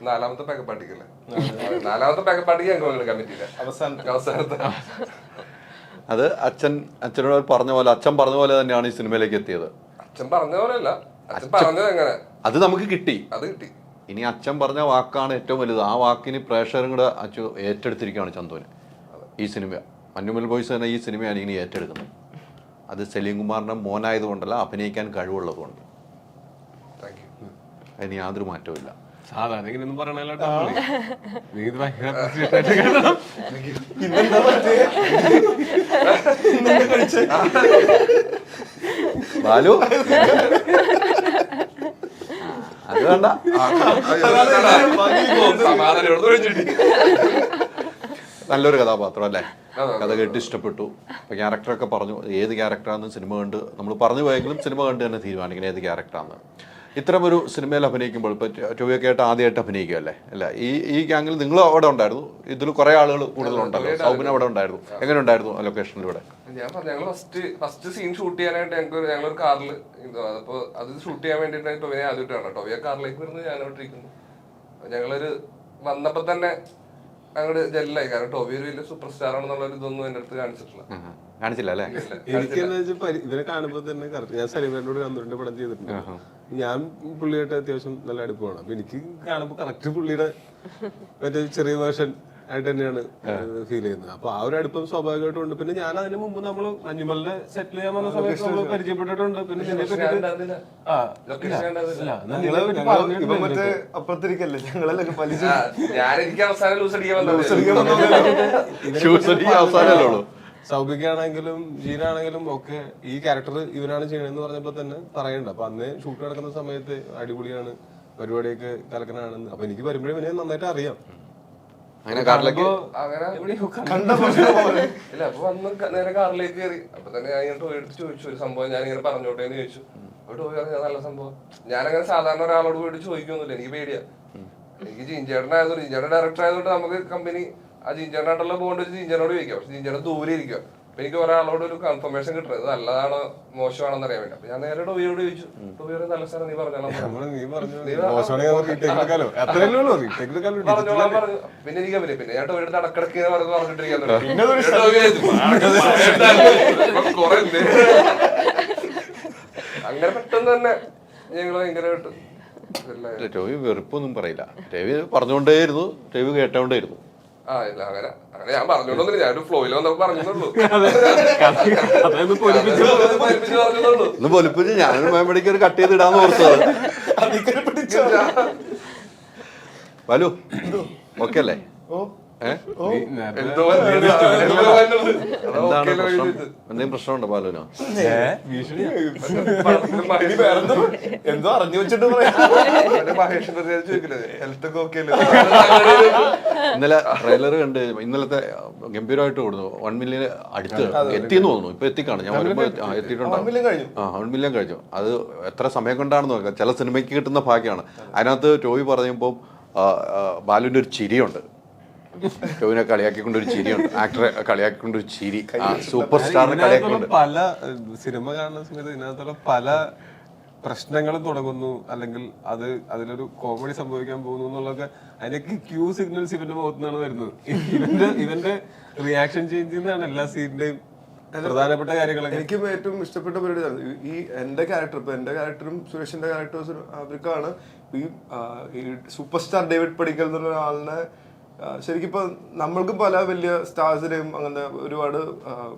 നാലാമത്തെ പാക്കപ്പ് പാർട്ടിക്കല്ലേ, നാലാമത്തെ പാക്കപ്പ് പാർട്ടിക്ക് ഞങ്ങൾക്ക് പങ്കെടുക്കാൻ പറ്റിയില്ല അവസാനത്തെ. അത് അച്ഛനോട് പറഞ്ഞ പോലെ, അച്ഛൻ പറഞ്ഞ പോലെ തന്നെയാണ് ഈ സിനിമയിലേക്ക് എത്തിയത്. അച്ഛൻ പറഞ്ഞ പോലെയല്ല, അച്ഛൻ പറഞ്ഞത് എങ്ങനെ അത് നമുക്ക് കിട്ടി. അത് കിട്ടി. ഇനി അച്ഛൻ പറഞ്ഞ വാക്കാണ് ഏറ്റവും വലുത്. ആ വാക്കിന് പ്രേക്ഷകരും കൂടെ അച്ഛൻ ഏറ്റെടുത്തിരിക്കുകയാണ് ചന്തുവിന്. ഈ സിനിമ മഞ്ഞുമൽ ബോയ്സ് തന്നെ ഈ സിനിമയാണ് ഇനി ഏറ്റെടുക്കുന്നത്. അത് സലീം കുമാറിന്റെ മോനായതുകൊണ്ടല്ല, അഭിനയിക്കാൻ കഴിവുള്ളതുകൊണ്ട്. അതിന് യാതൊരു മാറ്റവും ഇല്ല. സാധാരണ ഇങ്ങനെയൊന്നും പറയണല്ലോ. ബാലു അത് വേണ്ട. നല്ലൊരു കഥാപാത്രം അല്ലേ? കഥ കേട്ട് ഇഷ്ടപ്പെട്ടു. അപ്പോൾ ക്യാരക്ടറൊക്കെ പറഞ്ഞു. ഏത് ക്യാരക്ടറാണെന്ന് സിനിമ കണ്ട് നമ്മൾ പറഞ്ഞു പോയെങ്കിലും സിനിമ കണ്ട് തന്നെ തീരുമാനിക്കണം ഏത് ക്യാരക്ടറാണെന്ന്. ഇത്തരം ഒരു സിനിമയിൽ അഭിനയിക്കുമ്പോൾ ഇപ്പോൾ ടോവിയൊക്കെ ആയിട്ട് ആദ്യമായിട്ട് അഭിനയിക്കുകയല്ലേ? അല്ല, ഈ ഗ്യാങ്ങിൽ നിങ്ങൾ അവിടെ ഉണ്ടായിരുന്നു, ഇതിൽ കുറേ ആളുകൾ കൂടുതലുണ്ടല്ലോ. സൗബിൻ അവിടെ ഉണ്ടായിരുന്നു. എങ്ങനെ ഉണ്ടായിരുന്നു ലൊക്കേഷനിലൂടെ? ഞാൻ പറഞ്ഞു, ഞങ്ങൾ ഫസ്റ്റ് സീൻ ഷൂട്ട് ചെയ്യാനായിട്ട് ഞങ്ങളൊരു കാറിൽ, അപ്പോൾ അത് ഷൂട്ട് ചെയ്യാൻ വേണ്ടിയിട്ട് ടോവിയെ ആദ്യമായിട്ടാണ്. ടോവിയെ കാറിലേക്ക് വരുന്നത് ഞാനവിടെ ഇരിക്കുന്നു. ഞങ്ങളൊരു വന്നപ്പോ തന്നെ ഞങ്ങളുടെ ജെല്ലായി. കാരണം ടോവി ഒരു വലിയ സൂപ്പർ സ്റ്റാർ ആണെന്നുള്ള ഇതൊന്നും എന്റെ അടുത്ത് കാണിച്ചില്ല അല്ലേ? എനിക്ക് ഇവരെ കാണുമ്പോൾ തന്നെ കറക്റ്റ്. ഞാൻ സലീമിനോട് അന്നൂരിന്റെ പടം ചെയ്തിട്ടുണ്ട്. ഞാൻ പുള്ളിയായിട്ട് അത്യാവശ്യം നല്ല അടുപ്പമാണ്. അപ്പൊ എനിക്ക് കാണുമ്പോൾ കറക്റ്റ് പുള്ളിയുടെ മറ്റേ ചെറിയ വേർഷൻ ആയിട്ട് തന്നെയാണ് ഫീൽ ചെയ്യുന്നത്. അപ്പൊ ആ ഒരു അടുപ്പം സ്വാഭാവികമായിട്ടും ഉണ്ട്. പിന്നെ ഞാൻ അതിന് മുമ്പ് നമ്മൾ മഞ്ഞുമലിനെ സെറ്റിൽ ചെയ്യാൻ വന്ന സമയത്ത് നമ്മൾ പരിചയപ്പെട്ടിട്ടുണ്ട്. പിന്നെ ഇതിനെ പറ്റിയിട്ട് ഇപ്പൊ മറ്റേ അപ്പുറത്തിരിക്കല്ലേ ഞങ്ങളെല്ലാം പലിശ ഞാൻ എനിക്ക് അവസാനം ലൂസ് അടിക്കാൻ അവസാനമല്ലേ സൗഭിക്കാണെങ്കിലും ജീനാണെങ്കിലും ഒക്കെ ഈ ക്യാരക്ടർ ഇവനാണ് ചെയ്യണമെന്ന് പറഞ്ഞപ്പോ തന്നെ പറയുന്നുണ്ട്. അപ്പൊ അന്ന് ഷൂട്ട് നടക്കുന്ന സമയത്ത് അടിപൊളിയാണ്, പരിപാടിയൊക്കെ കലക്കനാണെന്ന്. അപ്പൊ എനിക്ക് വരുമ്പോഴേ ഇവനെ നന്നായിട്ട് അറിയാം. അങ്ങനെ കാറിലേക്ക് ഇല്ല, അപ്പൊ വന്ന് നേരെ കാറിലേക്ക് കയറി. അപ്പൊ തന്നെ ഞാൻ ഇങ്ങനെ ടോയ് എടുത്ത് ചോദിച്ചു ഒരു സംഭവം ഞാൻ ഇങ്ങനെ പറഞ്ഞോട്ടെ എന്ന് ചോദിച്ചു. അപ്പൊ ടോയ് പറഞ്ഞ നല്ല സംഭവം. ഞാനങ്ങനെ സാധാരണ ഒരാളോട് പോയിട്ട് ചോദിക്കൊന്നുമില്ല, എനിക്ക് പേടിയാ. എനിക്ക് ജിഞ്ചേട്ടനായതുകൊണ്ട് ജിഞ്ചേട്ടൻ ഡയറക്ടർ ആയതുകൊണ്ട് നമുക്ക് കമ്പനി ആ ജിഞ്ചേട്ടനായിട്ടുള്ള ബോണ്ട് വെച്ച് ജിഞ്ചേട്ടനോട് ചോദിക്കാം. പക്ഷെ ജിഞ്ചേട്ടൻ ദൂരെ ഇരിക്കുക. അപ്പൊ എനിക്ക് ഒരാളോട് ഒരു കൺഫർമേഷൻ കിട്ടുന്നത് ഇത് നല്ലതാണോ മോശമാണെന്ന് അറിയാൻ വേണ്ടി. അപ്പൊ ഞാൻ നേരെ ടോയിയോട് ചോദിച്ചു, ടോയിയോട് നല്ല സ്ഥലം നീ പറഞ്ഞോളാം പറഞ്ഞു. പിന്നെ എനിക്ക് പിന്നെ ഞാൻ ടോയുടെ അടക്കിടക്ക് പറഞ്ഞിട്ടിരിക്കാൻ അങ്ങനെ പെട്ടെന്ന് തന്നെ ഞങ്ങള് ഭയങ്കരമായിട്ട് രവി വെറുപ്പൊന്നും പറയില്ല. രവി പറഞ്ഞുകൊണ്ടേയിരുന്നു, രവി കേട്ടോണ്ടേയിരുന്നു. ആ ഇല്ല അങ്ങനെ അങ്ങനെ ഞാൻ പറഞ്ഞോണ്ടൊന്നുമില്ല, ഞാനൊരു ഫ്ലോയിൽ വന്നപ്പോ പറഞ്ഞോളൂ. ഒന്ന് പൊലിപ്പിച്ച് ഞാനൊരു മേമ്പടിക്ക് ഒരു കട്ട് ചെയ്ത് ഇടാന്ന് ഓർത്തത്. വലു ഓക്കെ അല്ലേ? എന്തെങ്കിലും പ്രശ്നമുണ്ടോ ബാലുവിനോ? എന്തോ അറിഞ്ഞു വെച്ചിട്ട് ഇന്നലെ ട്രെയിലർ കണ്ട് ഇന്നലത്തെ ഗംഭീരമായിട്ട് കൊടുത്തു. 1 മില്യൺ അടുത്ത് എത്തിയെന്ന് തോന്നുന്നു. ഇപ്പൊ എത്തിക്കാണ് ഞാൻ വരുമ്പോ എത്തിയിട്ടുണ്ടാവും. 1 മില്യൺ കഴിഞ്ഞു. അത് എത്ര സമയം കൊണ്ടാണെന്ന് നോക്കാം. ചില സിനിമയ്ക്ക് കിട്ടുന്ന ഭാഗ്യമാണ്. അതിനകത്ത് ടോയ് പറയുമ്പോൾ ബാലുവിന്റെ ഒരു ചിരിയുണ്ട്. ടോവിനെ കളിയാക്കിക്കൊണ്ടൊരു ചിരിയുണ്ട്, ആക്ടറെ കളിയാക്കിക്കൊണ്ടൊരു ചിരി, സൂപ്പർ സ്റ്റാറിനെ കളിയാക്കിക്കൊണ്ട്. പല സിനിമ കാണുന്ന സമയത്ത് ഇതിനകത്തുള്ള പല പ്രശ്നങ്ങളും തുടങ്ങുന്നു, അല്ലെങ്കിൽ അതിലൊരു കോമഡി സംഭവിക്കാൻ പോകുന്നു എന്നുള്ളതൊക്കെ അതിനൊക്കെ ക്യൂ സിഗ്നൽസ് ഇവന്റെ മുഖത്ത് നിന്നാണ് വരുന്നത്. ഇവന്റെ റിയാക്ഷൻ ചേഞ്ച് ചെയ്യുന്നതാണ് എല്ലാ സീനിന്റെയും പ്രധാനപ്പെട്ട കാര്യങ്ങളൊക്കെ. എനിക്ക് ഏറ്റവും ഇഷ്ടപ്പെട്ട പരിപാടി ഈ എന്റെ ക്യാരക്ടറും സുരേഷിന്റെ ക്യാരക്ടേഴ്സും അവർക്കാണ് ഈ സൂപ്പർ സ്റ്റാർ ഡേവിഡ് പടിക്കൽ എന്നുള്ള ഒരാളിനെ ശരിക്കും ഇപ്പൊ നമ്മൾക്കും പല വലിയ സ്റ്റാർസിനെയും അങ്ങനെ ഒരുപാട്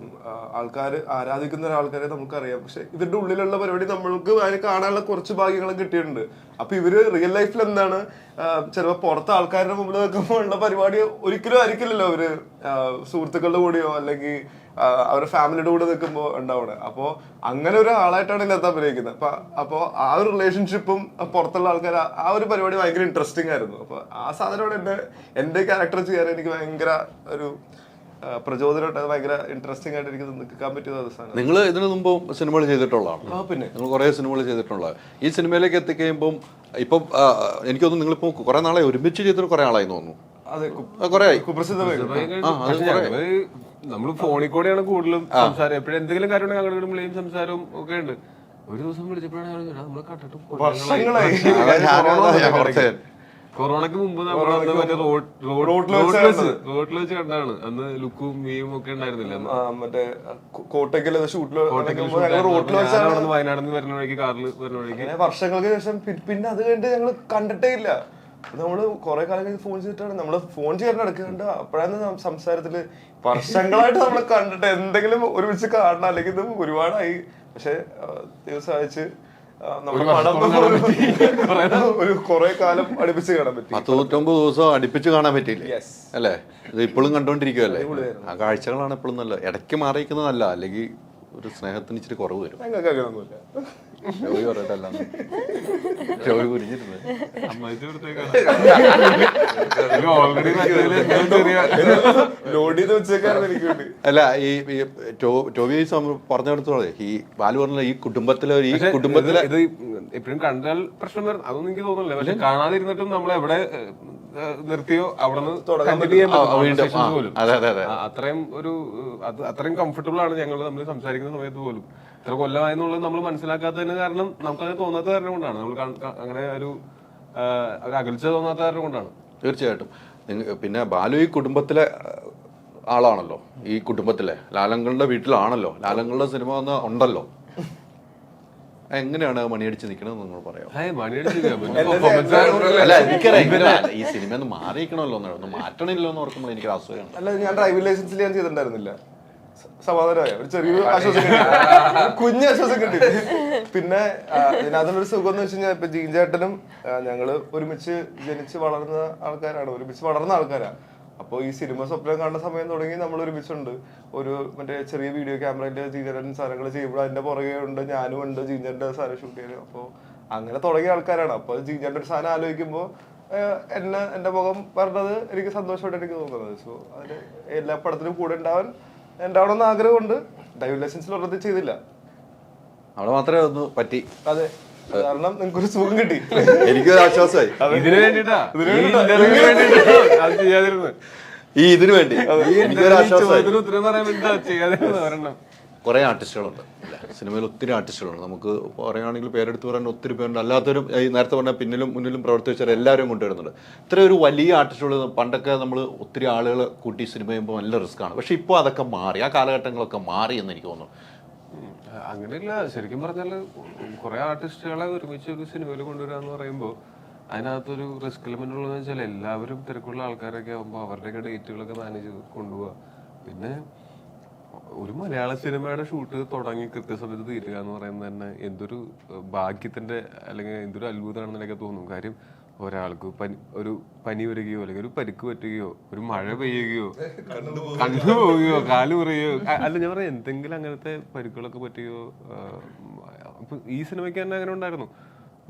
ആൾക്കാർ ആരാധിക്കുന്ന ഒരാൾക്കാരെ നമുക്കറിയാം. പക്ഷെ ഇവരുടെ ഉള്ളിലുള്ള പരിപാടി നമ്മൾക്ക് അതിന് കാണാനുള്ള കുറച്ച് ഭാഗ്യങ്ങളും കിട്ടിയിട്ടുണ്ട്. അപ്പൊ ഇവര് റിയൽ ലൈഫിൽ എന്താണ് ചിലപ്പോ പുറത്തെ ആൾക്കാരുടെ മുമ്പിൽ നിൽക്കുമ്പോൾ ഉള്ള പരിപാടി ഒരിക്കലും ആയിരിക്കില്ലല്ലോ അവര് സുഹൃത്തുക്കളുടെ കൂടെയോ അല്ലെങ്കിൽ അവരുടെ ഫാമിലിയുടെ കൂടെ നിൽക്കുമ്പോൾ ഉണ്ടാവണേ. അപ്പോ അങ്ങനെ ഒരു ആളായിട്ടാണ് ഇതിനകത്ത് അഭിനയിക്കുന്നത്. അപ്പൊ ആ ഒരു റിലേഷൻഷിപ്പും പുറത്തുള്ള ആൾക്കാർ ആ ഒരു പരിപാടി ഭയങ്കര ഇൻട്രസ്റ്റിംഗ് ആയിരുന്നു. അപ്പൊ ആ സാധനമാണ് എന്റെ ക്യാരക്ടർ ചെയ്യാൻ എനിക്ക് ഭയങ്കര ഒരു പ്രചോദനമായിട്ട് ഭയങ്കര ഇൻട്രസ്റ്റിംഗ് ആയിട്ട് എനിക്ക് നിൽക്കാൻ പറ്റിയ ദിവസമാണ്. നിങ്ങൾ ഇതിനു മുമ്പ് സിനിമകൾ ചെയ്തിട്ടുള്ളതാണ്. പിന്നെ നിങ്ങൾ കുറെ സിനിമകൾ ചെയ്തിട്ടുള്ളത്. ഈ സിനിമയിലേക്ക് എത്തിക്കഴിയുമ്പോൾ ഇപ്പം എനിക്ക് തോന്നുന്നു നിങ്ങളിപ്പോ കുറെ നാളെ ഒരുമിച്ച് ചെയ്തിട്ട് കുറെ ആളായി തോന്നുന്നു. അതെ, കുറെ ആയി. നമ്മള് ഫോണിൽ കൂടെയാണ് കൂടുതലും സംസാരം. എപ്പോഴും എന്തെങ്കിലും കാര്യം ഉണ്ടെങ്കിൽ അങ്ങോട്ട് വിളിയും സംസാരവും ഒക്കെ ഉണ്ട്. ഒരു ദിവസം വിളിച്ചപ്പോഴാണ് നമ്മള് കണ്ടിട്ട് കൊറോണക്ക് മുമ്പ് നമ്മളന്ന് മറ്റേ റോഡിൽ വെച്ച് കണ്ടാണ്. അന്ന് ലുക്കും മീയും ഒക്കെ ഉണ്ടായിരുന്നില്ല. മറ്റേ കോട്ടയ്ക്കല് ഷൂട്ടില് വയനാട് നിന്ന് വരുന്ന വഴിക്ക് കാറിൽ വരുന്ന വഴിക്ക് വർഷങ്ങൾക്ക് ശേഷം പിന്നെ അത് കഴിഞ്ഞിട്ട് ഞങ്ങൾ കണ്ടിട്ടേ ഇല്ല. നമ്മള് കുറെ കാലം കഴിഞ്ഞ് ഫോൺ ചെയ്തിട്ടാണ് നമ്മള് ഫോൺ ചെയ്യാൻ നടക്കുന്നുണ്ട്. അപ്പോഴാണ് സംസാരത്തില് വർഷങ്ങളായിട്ട് നമ്മള് കണ്ടിട്ട് എന്തെങ്കിലും ഒരുമിച്ച് കാണണം, അല്ലെങ്കിൽ ഇത് ഒരുപാടായി. പക്ഷെ ദിവസം അയച്ച് ഒരു കുറെ കാലം അടുപ്പിച്ച് കാണാൻ പറ്റി. 199 ദിവസം അടുപ്പിച്ച് കാണാൻ പറ്റിയില്ലേ അല്ലേ? ഇത് ഇപ്പോഴും കണ്ടോണ്ടിരിക്കുവല്ലേ? ആ കാഴ്ചകളാണ് എപ്പോഴും നല്ല. ഇടയ്ക്ക് മാറിയിരിക്കുന്നതല്ല, അല്ലെങ്കിൽ ഒരു സ്നേഹത്തിന് ഇച്ചിരി കുറവ് വരും. ജോലി പറയട്ടല്ല, ജോലി കുരിഞ്ഞിരുന്നത് അല്ല. ഈ ടോബി പറഞ്ഞെടുത്തോളെ ഈ ബാലു പറഞ്ഞ ഈ കുടുംബത്തിലെ ഇത് എപ്പോഴും കണ്ടാൽ പ്രശ്നം വരും അതൊന്നും എനിക്ക് തോന്നുന്നില്ല. പക്ഷെ കാണാതിരുന്നിട്ടും നമ്മൾ എവിടെ നിർത്തിയോ അവിടെ അത്രയും കംഫർട്ടബിൾ ആണ് ഞങ്ങൾ നമ്മൾ സംസാരിക്കുന്ന സമയത്ത് പോലും. ഇത്ര കൊല്ലമായെന്നുള്ളത് നമ്മൾ മനസ്സിലാക്കാത്തതിന് കാരണം നമുക്കത് തോന്നാത്ത കാരണം കൊണ്ടാണ്. നമ്മൾ അങ്ങനെ ഒരു അകൽച്ച തോന്നാത്ത കാരണം കൊണ്ടാണ്. തീർച്ചയായിട്ടും. പിന്നെ ബാലു ഈ കുടുംബത്തിലെ ആളാണല്ലോ. ഈ കുടുംബത്തിലെ ലാലങ്ങളുടെ വീട്ടിലാണല്ലോ. ലാലങ്ങളുടെ സിനിമ ഉണ്ടല്ലോ. എങ്ങനെയാണ് മണിയടിച്ച് നിൽക്കണമെന്ന് നിങ്ങൾ പറയാം. മണിയടിച്ച് അല്ല എനിക്കറിയാം ഈ സിനിമ ഒന്ന് മാറിയിരിക്കണമല്ലോ, ഒന്ന് മാറ്റണില്ലോ എന്ന് ഓർക്കുമ്പോൾ എനിക്ക് അസുഖമാണ്. അല്ല, ഞാൻ ഡ്രൈവിംഗ് ലൈസൻസിൽ ഞാൻ ചെയ്തിട്ടുണ്ടായിരുന്നില്ല. സമാധാനമായ ഒരു ചെറിയൊരു ആശ്വാസം കിട്ടി, കുഞ്ഞ് ആശ്വാസം കിട്ടി. പിന്നെ അതിനൊരു സുഖം എന്ന് വെച്ച് കഴിഞ്ഞാൽ ഇപ്പൊ ജീൻ ചേട്ടനും ഞങ്ങള് ഒരുമിച്ച് ജനിച്ച് വളർന്ന ആൾക്കാരാണ്, ഒരുമിച്ച് വളർന്ന ആൾക്കാരാണ്. അപ്പോൾ ഈ സിനിമ സ്വപ്നം കാണുന്ന സമയം തുടങ്ങി നമ്മൾ ഒരുമിച്ചുണ്ട്. ഒരു മറ്റേ ചെറിയ വീഡിയോ ക്യാമറയില് ജീൻചേട്ടൻ സാധനങ്ങൾ ചെയ്യുമ്പോൾ അതിന്റെ പുറകെ ഉണ്ട്, ഞാനും ഉണ്ട് ജീൻചേട്ടൻ്റെ സാധനം ഷൂട്ട് ചെയ്യാൻ. അപ്പോൾ അങ്ങനെ തുടങ്ങിയ ആൾക്കാരാണ്. അപ്പോൾ ജീൻചേട്ടൻ ഒരു സാധനം ആലോചിക്കുമ്പോൾ എന്റെ മുഖം പറഞ്ഞത് എനിക്ക് സന്തോഷമായിട്ട് എനിക്ക് തോന്നുന്നത്. സോ അതിന് എല്ലാ പടത്തിലും കൂടെ ഉണ്ടാവണമെന്ന് ആഗ്രഹമുണ്ട്. ഡ്രൈവിംഗ് ലൈസൻസിൽ ഒരെണ്ണത്തിൽ ചെയ്തില്ല, അവിടെ മാത്രമേ ഒന്ന് പറ്റി. അതെ, കാരണം നിങ്ങൾക്കൊരു സുഖം കിട്ടി, എനിക്കൊരു ആശ്വാസമായി. ഇതിനു വേണ്ടിട്ടാ ഇതിനു വേണ്ടി എനിക്കൊരു ആശ്വാസമായി. ഉത്തരം പറയാൻ വേണ്ടി ചെയ്യാതെ കുറേ ആർട്ടിസ്റ്റുകളുണ്ട് സിനിമയിൽ, ഒത്തിരി ആർട്ടിസ്റ്റുകളുണ്ട്. നമുക്ക് പറയുകയാണെങ്കിൽ പേരെടുത്ത് പറയാൻ ഒത്തിരി പേരുണ്ട്. അല്ലാത്തവരും ഈ നേരത്തെ പറഞ്ഞാൽ പിന്നിലും മുന്നിലും പ്രവർത്തിച്ചാൽ എല്ലാവരും കൊണ്ടുവരുന്നുണ്ട്. ഇത്ര ഒരു വലിയ ആർട്ടിസ്റ്റുകൾ പണ്ടൊക്കെ നമ്മൾ ഒത്തിരി ആളുകൾ കൂട്ടി സിനിമ ചെയ്യുമ്പോൾ നല്ല റിസ്ക്കാണ്. പക്ഷെ ഇപ്പോൾ അതൊക്കെ മാറി, ആ കാലഘട്ടങ്ങളൊക്കെ മാറി എന്ന് എനിക്ക് തോന്നുന്നു. അങ്ങനെയല്ല, ശരിക്കും പറഞ്ഞാൽ കുറെ ആർട്ടിസ്റ്റുകളെ ഒരുമിച്ച് ഒരു സിനിമയിൽ കൊണ്ടുവരാന്ന് പറയുമ്പോൾ അതിനകത്തൊരു റിസ്ക് എലമെന്റ് ഉള്ളതെന്ന് വെച്ചാൽ എല്ലാവരും തിരക്കുള്ള ആൾക്കാരൊക്കെ ആകുമ്പോൾ അവരുടെയൊക്കെ ഡേറ്റുകളൊക്കെ മാനേജ് ചെയ്ത് കൊണ്ടുപോവുക. പിന്നെ ഒരു മലയാള സിനിമയുടെ ഷൂട്ട് തുടങ്ങി കൃത്യസമയത്ത് തീരുക എന്ന് പറയുന്നത് തന്നെ എന്തൊരു ഭാഗ്യത്തിന്റെ അല്ലെങ്കിൽ എന്തൊരു അത്ഭുതമാണെന്ന് എനിക്ക് തോന്നും. കാര്യം ഒരാൾക്ക് ഒരു പനി വരികയോ അല്ലെങ്കിൽ ഒരു പരിക്ക് പറ്റുകയോ ഒരു മഴ പെയ്യുകയോ കണ്ണു പോവുകയോ കാല് പറയുകയോ അല്ല ഞാൻ പറയാം എന്തെങ്കിലും അങ്ങനത്തെ പരിക്കുകളൊക്കെ പറ്റുകയോ. അപ്പൊ ഈ സിനിമയ്ക്ക് തന്നെ അങ്ങനെ ഉണ്ടായിരുന്നു.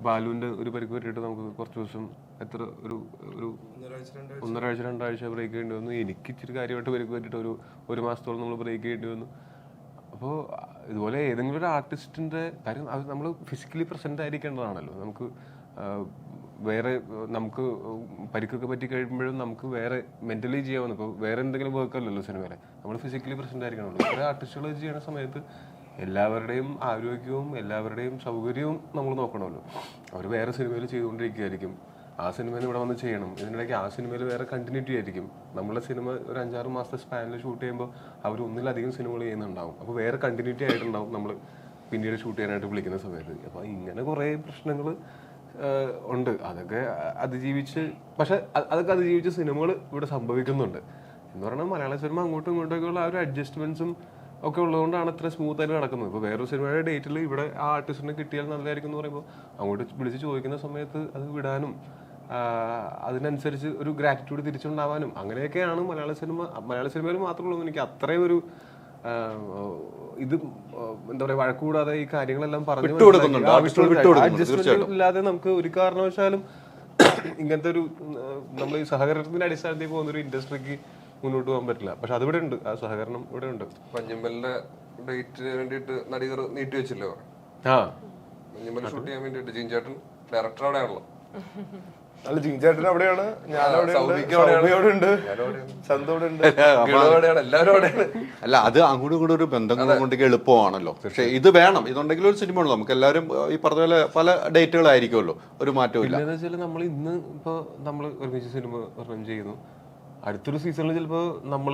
ബാലുവിന്റെ ഒരു പരിക്ക് പറ്റിയിട്ട് നമുക്ക് കുറച്ച് ദിവസം എത്ര ഒരു 1.5-2 ബ്രേക്ക് ചെയ്യേണ്ടി വന്നു. എനിക്ക് ഇച്ചിരി കാര്യമായിട്ട് പരിക്ക് പറ്റിയിട്ട് ഒരു മാസത്തോളം നമ്മൾ ബ്രേക്ക് ചെയ്യേണ്ടി വന്നു. അപ്പോൾ ഇതുപോലെ ഏതെങ്കിലും ഒരു ആർട്ടിസ്റ്റിന്റെ കാര്യം അത് നമ്മൾ ഫിസിക്കലി പ്രസന്റ് ആയിരിക്കേണ്ടതാണല്ലോ. നമുക്ക് വേറെ നമുക്ക് പരിക്കൊക്കെ പറ്റി കഴിയുമ്പോഴും നമുക്ക് വേറെ മെന്റലി ചെയ്യാവുന്ന ഇപ്പോൾ വേറെ എന്തെങ്കിലും വർക്കല്ലല്ലോ സിനിമയിലെ, നമ്മൾ ഫിസിക്കലി പ്രസന്റ് ആയിരിക്കണമല്ലോ. വേറെ ആർട്ടിസ്റ്റുകൾ ചെയ്യുന്ന സമയത്ത് എല്ലാവരുടെയും ആരോഗ്യവും എല്ലാവരുടെയും സൗകര്യവും നമ്മൾ നോക്കണമല്ലോ. അവർ വേറെ സിനിമയിൽ ചെയ്തുകൊണ്ടിരിക്കുകയായിരിക്കും, ആ സിനിമയിൽ ഇവിടെ വന്ന് ചെയ്യണം, ഇതിനിടയ്ക്ക് ആ സിനിമയിൽ വേറെ കണ്ടിന്യൂറ്റി ആയിരിക്കും. നമ്മളെ സിനിമ ഒരു 5-6 മാസത്തെ സ്പാനിൽ ഷൂട്ട് ചെയ്യുമ്പോൾ അവർ ഒന്നിലധികം സിനിമകൾ ചെയ്യുന്നുണ്ടാവും. അപ്പോൾ വേറെ കണ്ടിന്യൂറ്റി ആയിട്ടുണ്ടാവും നമ്മൾ പിന്നീട് ഷൂട്ട് ചെയ്യാനായിട്ട് വിളിക്കുന്ന സമയത്ത്. അപ്പോൾ ഇങ്ങനെ കുറേ പ്രശ്നങ്ങൾ ഉണ്ട്. അതൊക്കെ അതിജീവിച്ച്, പക്ഷെ അതൊക്കെ അതിജീവിച്ച് സിനിമകൾ ഇവിടെ സംഭവിക്കുന്നുണ്ട് എന്ന് പറഞ്ഞാൽ മലയാള സിനിമ അങ്ങോട്ടും ഇങ്ങോട്ടൊക്കെയുള്ള ആ ഒരു അഡ്ജസ്റ്റ്മെന്റ്സും ഒക്കെ ഉള്ളതുകൊണ്ടാണ് ഇത്ര സ്മൂത്ത് ആയിട്ട് നടക്കുന്നത്. ഇപ്പോൾ വേറൊരു സിനിമയുടെ ഡേറ്റിൽ ഇവിടെ ആ ആർട്ടിസ്റ്റിനെ കിട്ടിയാൽ നല്ലതായിരിക്കും എന്ന് പറയുമ്പോൾ അങ്ങോട്ട് വിളിച്ച് ചോദിക്കുന്ന സമയത്ത് അത് വിടാനും അതിനനുസരിച്ച് ഒരു ഗ്രാറ്റിറ്റ്യൂഡ് തിരിച്ചുണ്ടാവാനും അങ്ങനെയൊക്കെയാണ് മലയാള സിനിമയിൽ മാത്രമേ ഉള്ളൂ. എനിക്ക് അത്രയും ഒരു ഇത് എന്താ പറയാ വഴക്കൂടാതെ ഈ കാര്യങ്ങളെല്ലാം പറഞ്ഞു ഇല്ലാതെ നമുക്ക് ഒരു കാരണവശാലും ഇങ്ങനത്തെ ഒരു നമ്മൾ ഈ സഹകരണത്തിന്റെ അടിസ്ഥാനത്തിൽ പോകുന്ന ഒരു ഇൻഡസ്ട്രിക്ക് മുന്നോട്ട് പോകാൻ പറ്റില്ല. പക്ഷെ അതിവിടെ ഉണ്ട്, ആ സഹകരണം ഇവിടെ ഉണ്ട്. മഞ്ഞുമ്മലിന്റെ ഡേറ്റിന് വേണ്ടിയിട്ട് നടികർ നീട്ടി വെച്ചില്ലോ. മഞ്ഞുമ്മൽ ഷൂട്ട് ചെയ്യാൻ വേണ്ടിയിട്ട് ജീൻചേട്ടൻ ഡയറക്ടർ അവിടെയാണല്ലോ. അല്ല, ജീൻചേട്ടൻ അവിടെയാണ്, ഞാൻ അല്ല അത് അങ്ങോട്ടും ഇങ്ങോട്ടും ഒരു ബന്ധങ്ങൾ കൊണ്ടൊക്കെ എളുപ്പമാണല്ലോ. പക്ഷെ ഇത് വേണം, ഇതുണ്ടെങ്കിൽ ഒരു സിനിമ ഉള്ളൂ. നമുക്ക് എല്ലാവരും ഈ പറഞ്ഞ പോലെ പല ഡേറ്റുകളായിരിക്കുമല്ലോ, ഒരു മാറ്റവും ഇല്ല. എന്താ വെച്ചാൽ നമ്മൾ ഇന്ന് ഇപ്പൊ നമ്മൾ ഒരുമിച്ച് സിനിമ റൺ ചെയ്യുന്നു, അടുത്തൊരു സീസണിൽ ചിലപ്പോൾ നമ്മൾ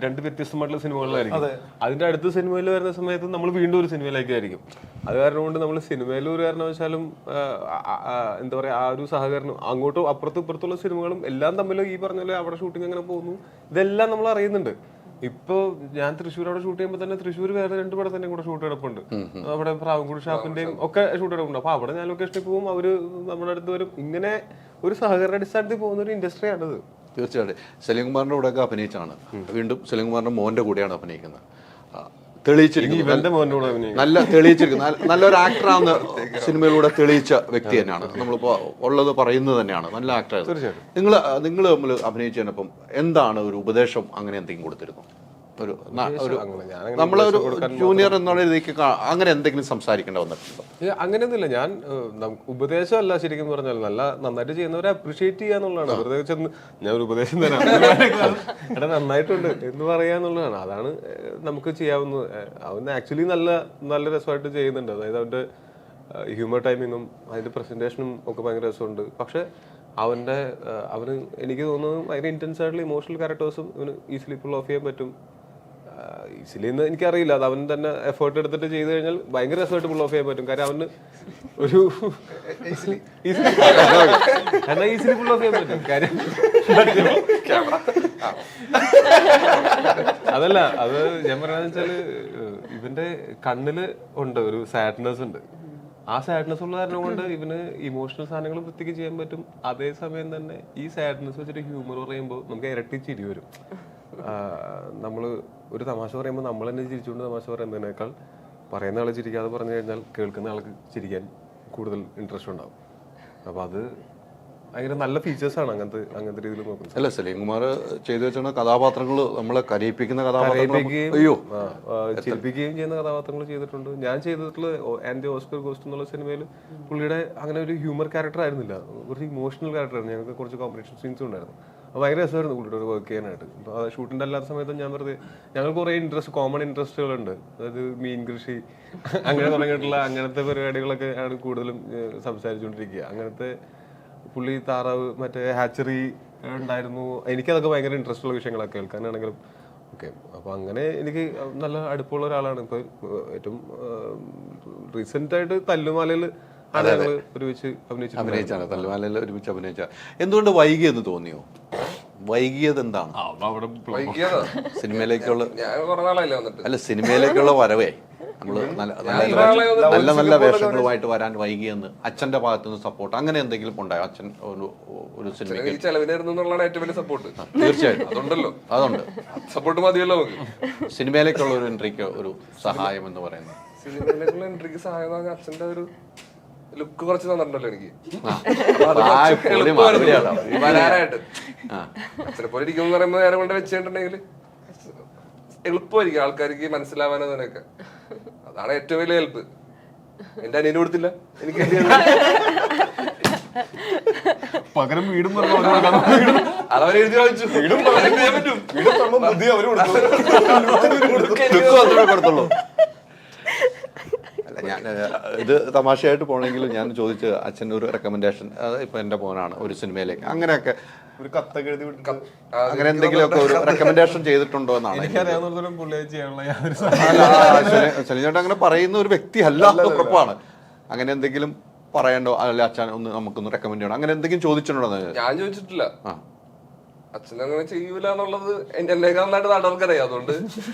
2 വ്യത്യസ്തമായിട്ടുള്ള സിനിമകളിലായിരിക്കും. അതിന്റെ അടുത്ത സിനിമയിൽ വരുന്ന സമയത്ത് നമ്മൾ വീണ്ടും ഒരു സിനിമയിലേക്കായിരിക്കും. അത് കാരണം കൊണ്ട് നമ്മൾ സിനിമയിൽ ഒരു കാരണവശാലും എന്താ പറയാ ആ ഒരു സഹകരണം അങ്ങോട്ടും അപ്പുറത്തും ഇപ്പുറത്തുള്ള സിനിമകളും എല്ലാം തമ്മിൽ ഈ പറഞ്ഞ പോലെ അവിടെ ഷൂട്ടിംഗ് എങ്ങനെ പോകുന്നു ഇതെല്ലാം നമ്മൾ അറിയുന്നുണ്ട്. ഇപ്പൊ ഞാൻ തൃശ്ശൂർ അവിടെ ഷൂട്ട് ചെയ്യുമ്പോൾ തന്നെ തൃശ്ശൂർ വേറെ 2 പടത്തിന്റെയും കൂടെ ഷൂട്ട് കിടപ്പുണ്ട്. അവിടെ പ്രാവൻകൂട് ഷാപ്പിന്റെയും ഒക്കെ ഷൂട്ട് കിടപ്പുണ്ട്. അപ്പൊ അവിടെ ഞാൻ ലൊക്കേഷനിൽ പോകും, അവര് നമ്മുടെ അടുത്ത് വരും. ഇങ്ങനെ ഒരു സഹകരണ അടിസ്ഥാനത്തിൽ പോകുന്ന ഒരു ഇൻഡസ്ട്രിയാണിത്. തീർച്ചയായിട്ടും സലീംകുമാറിന്റെ കൂടെയൊക്കെ അഭിനയിച്ചാണ്, വീണ്ടും സലീംകുമാറിന്റെ മോന്റെ കൂടെയാണ് അഭിനയിക്കുന്നത്. തെളിയിച്ചിരിക്കുന്നു നല്ലൊരു ആക്ടറാണെന്ന് സിനിമയിലൂടെ തെളിയിച്ച വ്യക്തി തന്നെയാണ്. നമ്മളിപ്പോ ഉള്ളത് പറയുന്നത് തന്നെയാണ്, നല്ല ആക്ടറാണ്. നിങ്ങൾ തമ്മിൽ അഭിനയിച്ചതിനൊപ്പം എന്താണ് ഒരു ഉപദേശം അങ്ങനെ എന്തെങ്കിലും കൊടുത്തിരുന്നു? നമ്മളൊരു ജൂനിയർ എന്നുള്ള രീതിക്ക് അങ്ങനെ എന്തെങ്കിലും സംസാരിക്കേണ്ട വന്നിട്ടുണ്ടോ? അങ്ങനെയൊന്നുമില്ല. ഞാൻ ഉപദേശമല്ല ശരിക്കും പറഞ്ഞാൽ നന്നായിട്ട് ചെയ്യുന്നവരെ അപ്രീഷിയേറ്റ് ചെയ്യാന്നുള്ളതാണ്. വെറുതെ ചെന്ന് ഞാൻ ഒരു ഉപദേശം തരാം എടാ നന്നായിട്ടുണ്ട് എന്ന് പറയാന്നുള്ളതാണ്. അതാണ് നമുക്ക് ചെയ്യാവുന്നത്. അവൻ ആക്ച്വലി നല്ല രസമായിട്ട് ചെയ്യുന്നുണ്ട്. അതായത് അവന്റെ ഹ്യൂമർ ടൈമിങ്ങും അതിന്റെ പ്രസന്റേഷനും ഒക്കെ ഭയങ്കര രസമുണ്ട്. പക്ഷെ അവന് എനിക്ക് തോന്നുന്നു ഭയങ്കര ഇന്റൻസ് ആയിട്ടുള്ള ഇമോഷണൽ ക്യാരക്ടേഴ്സും ഇവന് ഈസിലി പുൾ ഓഫ് ചെയ്യാൻ പറ്റും. ഈസിലി എന്ന് എനിക്കറിയില്ല, അത് അവൻ തന്നെ എഫേർട്ട് എടുത്തിട്ട് ചെയ്ത് കഴിഞ്ഞാൽ ഭയങ്കര രസമായിട്ട് പുൾ ഓഫ് ചെയ്യാൻ പറ്റും. കാര്യം അവന് ഒരു എന്നാൽ ഈസിലി പുൾ ഓഫ് ചെയ്യാൻ പറ്റും. കാര്യം അതല്ല, അത് ഞാൻ പറയാന്ന് വെച്ചാല് ഇവന്റെ കണ്ണില് ഉണ്ട് ഒരു സാഡ്നെസ് ഉണ്ട്. ആ സാഡ്നെസ് ഉള്ള കാരണം കൊണ്ട് ഇവന് ഇമോഷണൽ സാധനങ്ങൾ വൃത്തിക്ക് ചെയ്യാൻ പറ്റും. അതേസമയം തന്നെ ഈ സാഡ്നെസ് വെച്ചിട്ട് ഹ്യൂമർ പറയുമ്പോൾ നമുക്ക് ഇരട്ടി ചിരി വരും. നമ്മള് ഒരു തമാശ പറയുമ്പോൾ നമ്മൾ തന്നെ ചിരിച്ചുകൊണ്ട് തമാശ പറയുന്നതിനേക്കാൾ പറയുന്ന ആള് ചിരിക്കാതെ പറഞ്ഞു കഴിഞ്ഞാൽ കേൾക്കുന്ന ആൾക്ക് ചിരിക്കാൻ കൂടുതൽ ഇൻട്രസ്റ്റ് ഉണ്ടാവും. അപ്പൊ അത് ഭയങ്കര നല്ല ഫീച്ചേഴ്സാണ് അങ്ങനത്തെ രീതിയിൽ നോക്കുന്നത്. അല്ല, സലീം കുമാർ ചെയ്തു വെച്ചാൽ കഥാപാത്രങ്ങൾ നമ്മളെ കരയിപ്പിക്കുന്ന കഥാപാത്രങ്ങൾ, അയ്യോ ചിരിപ്പിക്കുകയും ചെയ്യുന്ന കഥാപാത്രങ്ങൾ ചെയ്തിട്ടുണ്ട്. ഞാൻ ചെയ്തിട്ടുള്ള ആൻഡ് ഓസ്കർ ഗോസ്റ്റ് എന്നുള്ള സിനിമയിൽ പുള്ളിയുടെ അങ്ങനെ ഒരു ഹ്യൂമർ ക്യാരക്ടർ ആയിരുന്നില്ല, കുറച്ച് ഇമോഷണൽ ക്യാരക്ടറായിരുന്നു. ഞങ്ങൾക്ക് കുറച്ച് കോമ്പറ്റീഷൻ സീൻസും ഉണ്ടായിരുന്നു. അപ്പോൾ ഭയങ്കര രസമായിരുന്നു പുള്ളിയുടെ ഒരു വർക്ക് ചെയ്യാനായിട്ട്. അപ്പോൾ ഷൂട്ടിൻ്റെ അല്ലാത്ത സമയത്തും ഞാൻ വെറുതെ ഞങ്ങൾ കുറേ കോമൺ ഇൻട്രസ്റ്റുകളുണ്ട്. അതായത് മീൻ കൃഷി അങ്ങനെ തുടങ്ങിയിട്ടുള്ള അങ്ങനത്തെ പരിപാടികളൊക്കെ ആണ് കൂടുതലും സംസാരിച്ചുകൊണ്ടിരിക്കുക. അങ്ങനത്തെ പുള്ളി താറാവ് മറ്റേ ഹാച്ചറി ഉണ്ടായിരുന്നു. എനിക്കതൊക്കെ ഭയങ്കര ഇൻട്രസ്റ്റ് ഉള്ള വിഷയങ്ങളൊക്കെ കേൾക്കാനാണെങ്കിലും ഓക്കെ. അപ്പോൾ അങ്ങനെ എനിക്ക് നല്ല അടുപ്പമുള്ള ഒരാളാണ്. ഇപ്പോൾ ഏറ്റവും റീസെന്റ് ആയിട്ട് തല്ലുമാലയിൽ ഒരുമിച്ച് അഭിനയിച്ചാണ്. തല്ലുമാലയിൽ ഒരുമിച്ച് അഭിനയിച്ച. എന്തുകൊണ്ട് വൈകിയെന്ന് തോന്നിയോ? വൈകിയത് എന്താണ്? സിനിമയിലേക്കുള്ള അല്ല, സിനിമയിലേക്കുള്ള വരവേ നമ്മള് നല്ല നല്ല വേഷങ്ങളുമായിട്ട് വരാൻ വൈകിയെന്ന് അച്ഛന്റെ ഭാഗത്തുനിന്ന് സപ്പോർട്ട് അങ്ങനെ എന്തെങ്കിലും ഉണ്ടായോ? അച്ഛൻ ഒരു സിനിമയ്ക്ക് ഏറ്റവും വലിയ സപ്പോർട്ട് തീർച്ചയായിട്ടും അതുണ്ടല്ലോ, അതുണ്ട്. സപ്പോർട്ട് മതിയല്ലോ നമുക്ക്. സിനിമയിലേക്കുള്ള ഒരു എൻട്രിക്ക് ഒരു സഹായം എന്ന് പറയുന്നത്, സിനിമയിലേക്കുള്ള എൻട്രിക്ക് സഹായം അച്ഛന്റെ ഒരു ലുക്ക് കുറച്ച് തന്നിട്ടുണ്ടല്ലോ എനിക്ക്. വരാനായിട്ട് അച്ഛനെ പോലെ ഇരിക്കും എന്ന് പറയുമ്പോൾ നേരെ കൊണ്ട് വെച്ചിട്ടുണ്ടെങ്കിൽ എളുപ്പമായിരിക്കും ആൾക്കാർക്ക് മനസ്സിലാവാനോ അതിനൊക്കെ. അതാണ് ഏറ്റവും വലിയ ഹെൽപ്പ്. എന്റെ അനിയന് കൊടുത്തില്ല, എനിക്ക് പകരം വീടും അതവരെ എഴുതി വാങ്ങിച്ചു. കൊടുത്തുള്ളൂ. ഞാൻ ഇത് തമാശയായിട്ട് പോണെങ്കിലും ഞാൻ ചോദിച്ച അച്ഛൻ ഒരു റെക്കമെൻഡേഷൻ, ഇപ്പൊ എന്റെ മോനാണ് ഒരു സിനിമയിലേക്ക് അങ്ങനെയൊക്കെ ഒരു കത്തൊക്കെ എഴുതി അങ്ങനെ എന്തെങ്കിലുമൊക്കെ ഒരു റെക്കമെൻഡേഷൻ ചെയ്തിട്ടുണ്ടോ എന്നാണ്. ശനിചേട്ടൻ അങ്ങനെ പറയുന്ന ഒരു വ്യക്തി അല്ല, ഉറപ്പാണ്. അങ്ങനെ എന്തെങ്കിലും പറയണ്ടോ, അല്ല അച്ഛൻ ഒന്ന് നമുക്കൊന്ന് റെക്കമെൻഡ് ചെയ്യണം, അങ്ങനെ എന്തെങ്കിലും ചോദിച്ചിട്ടുണ്ടോ? ഞാൻ ചോദിച്ചിട്ടില്ല. അച്ഛൻ അങ്ങനെ ചെയ്യൂല എന്നുള്ളത് എന്നേക്കാൾ നന്നായിട്ട് നാട്ടുകാർക്കറിയാം. അതുകൊണ്ട്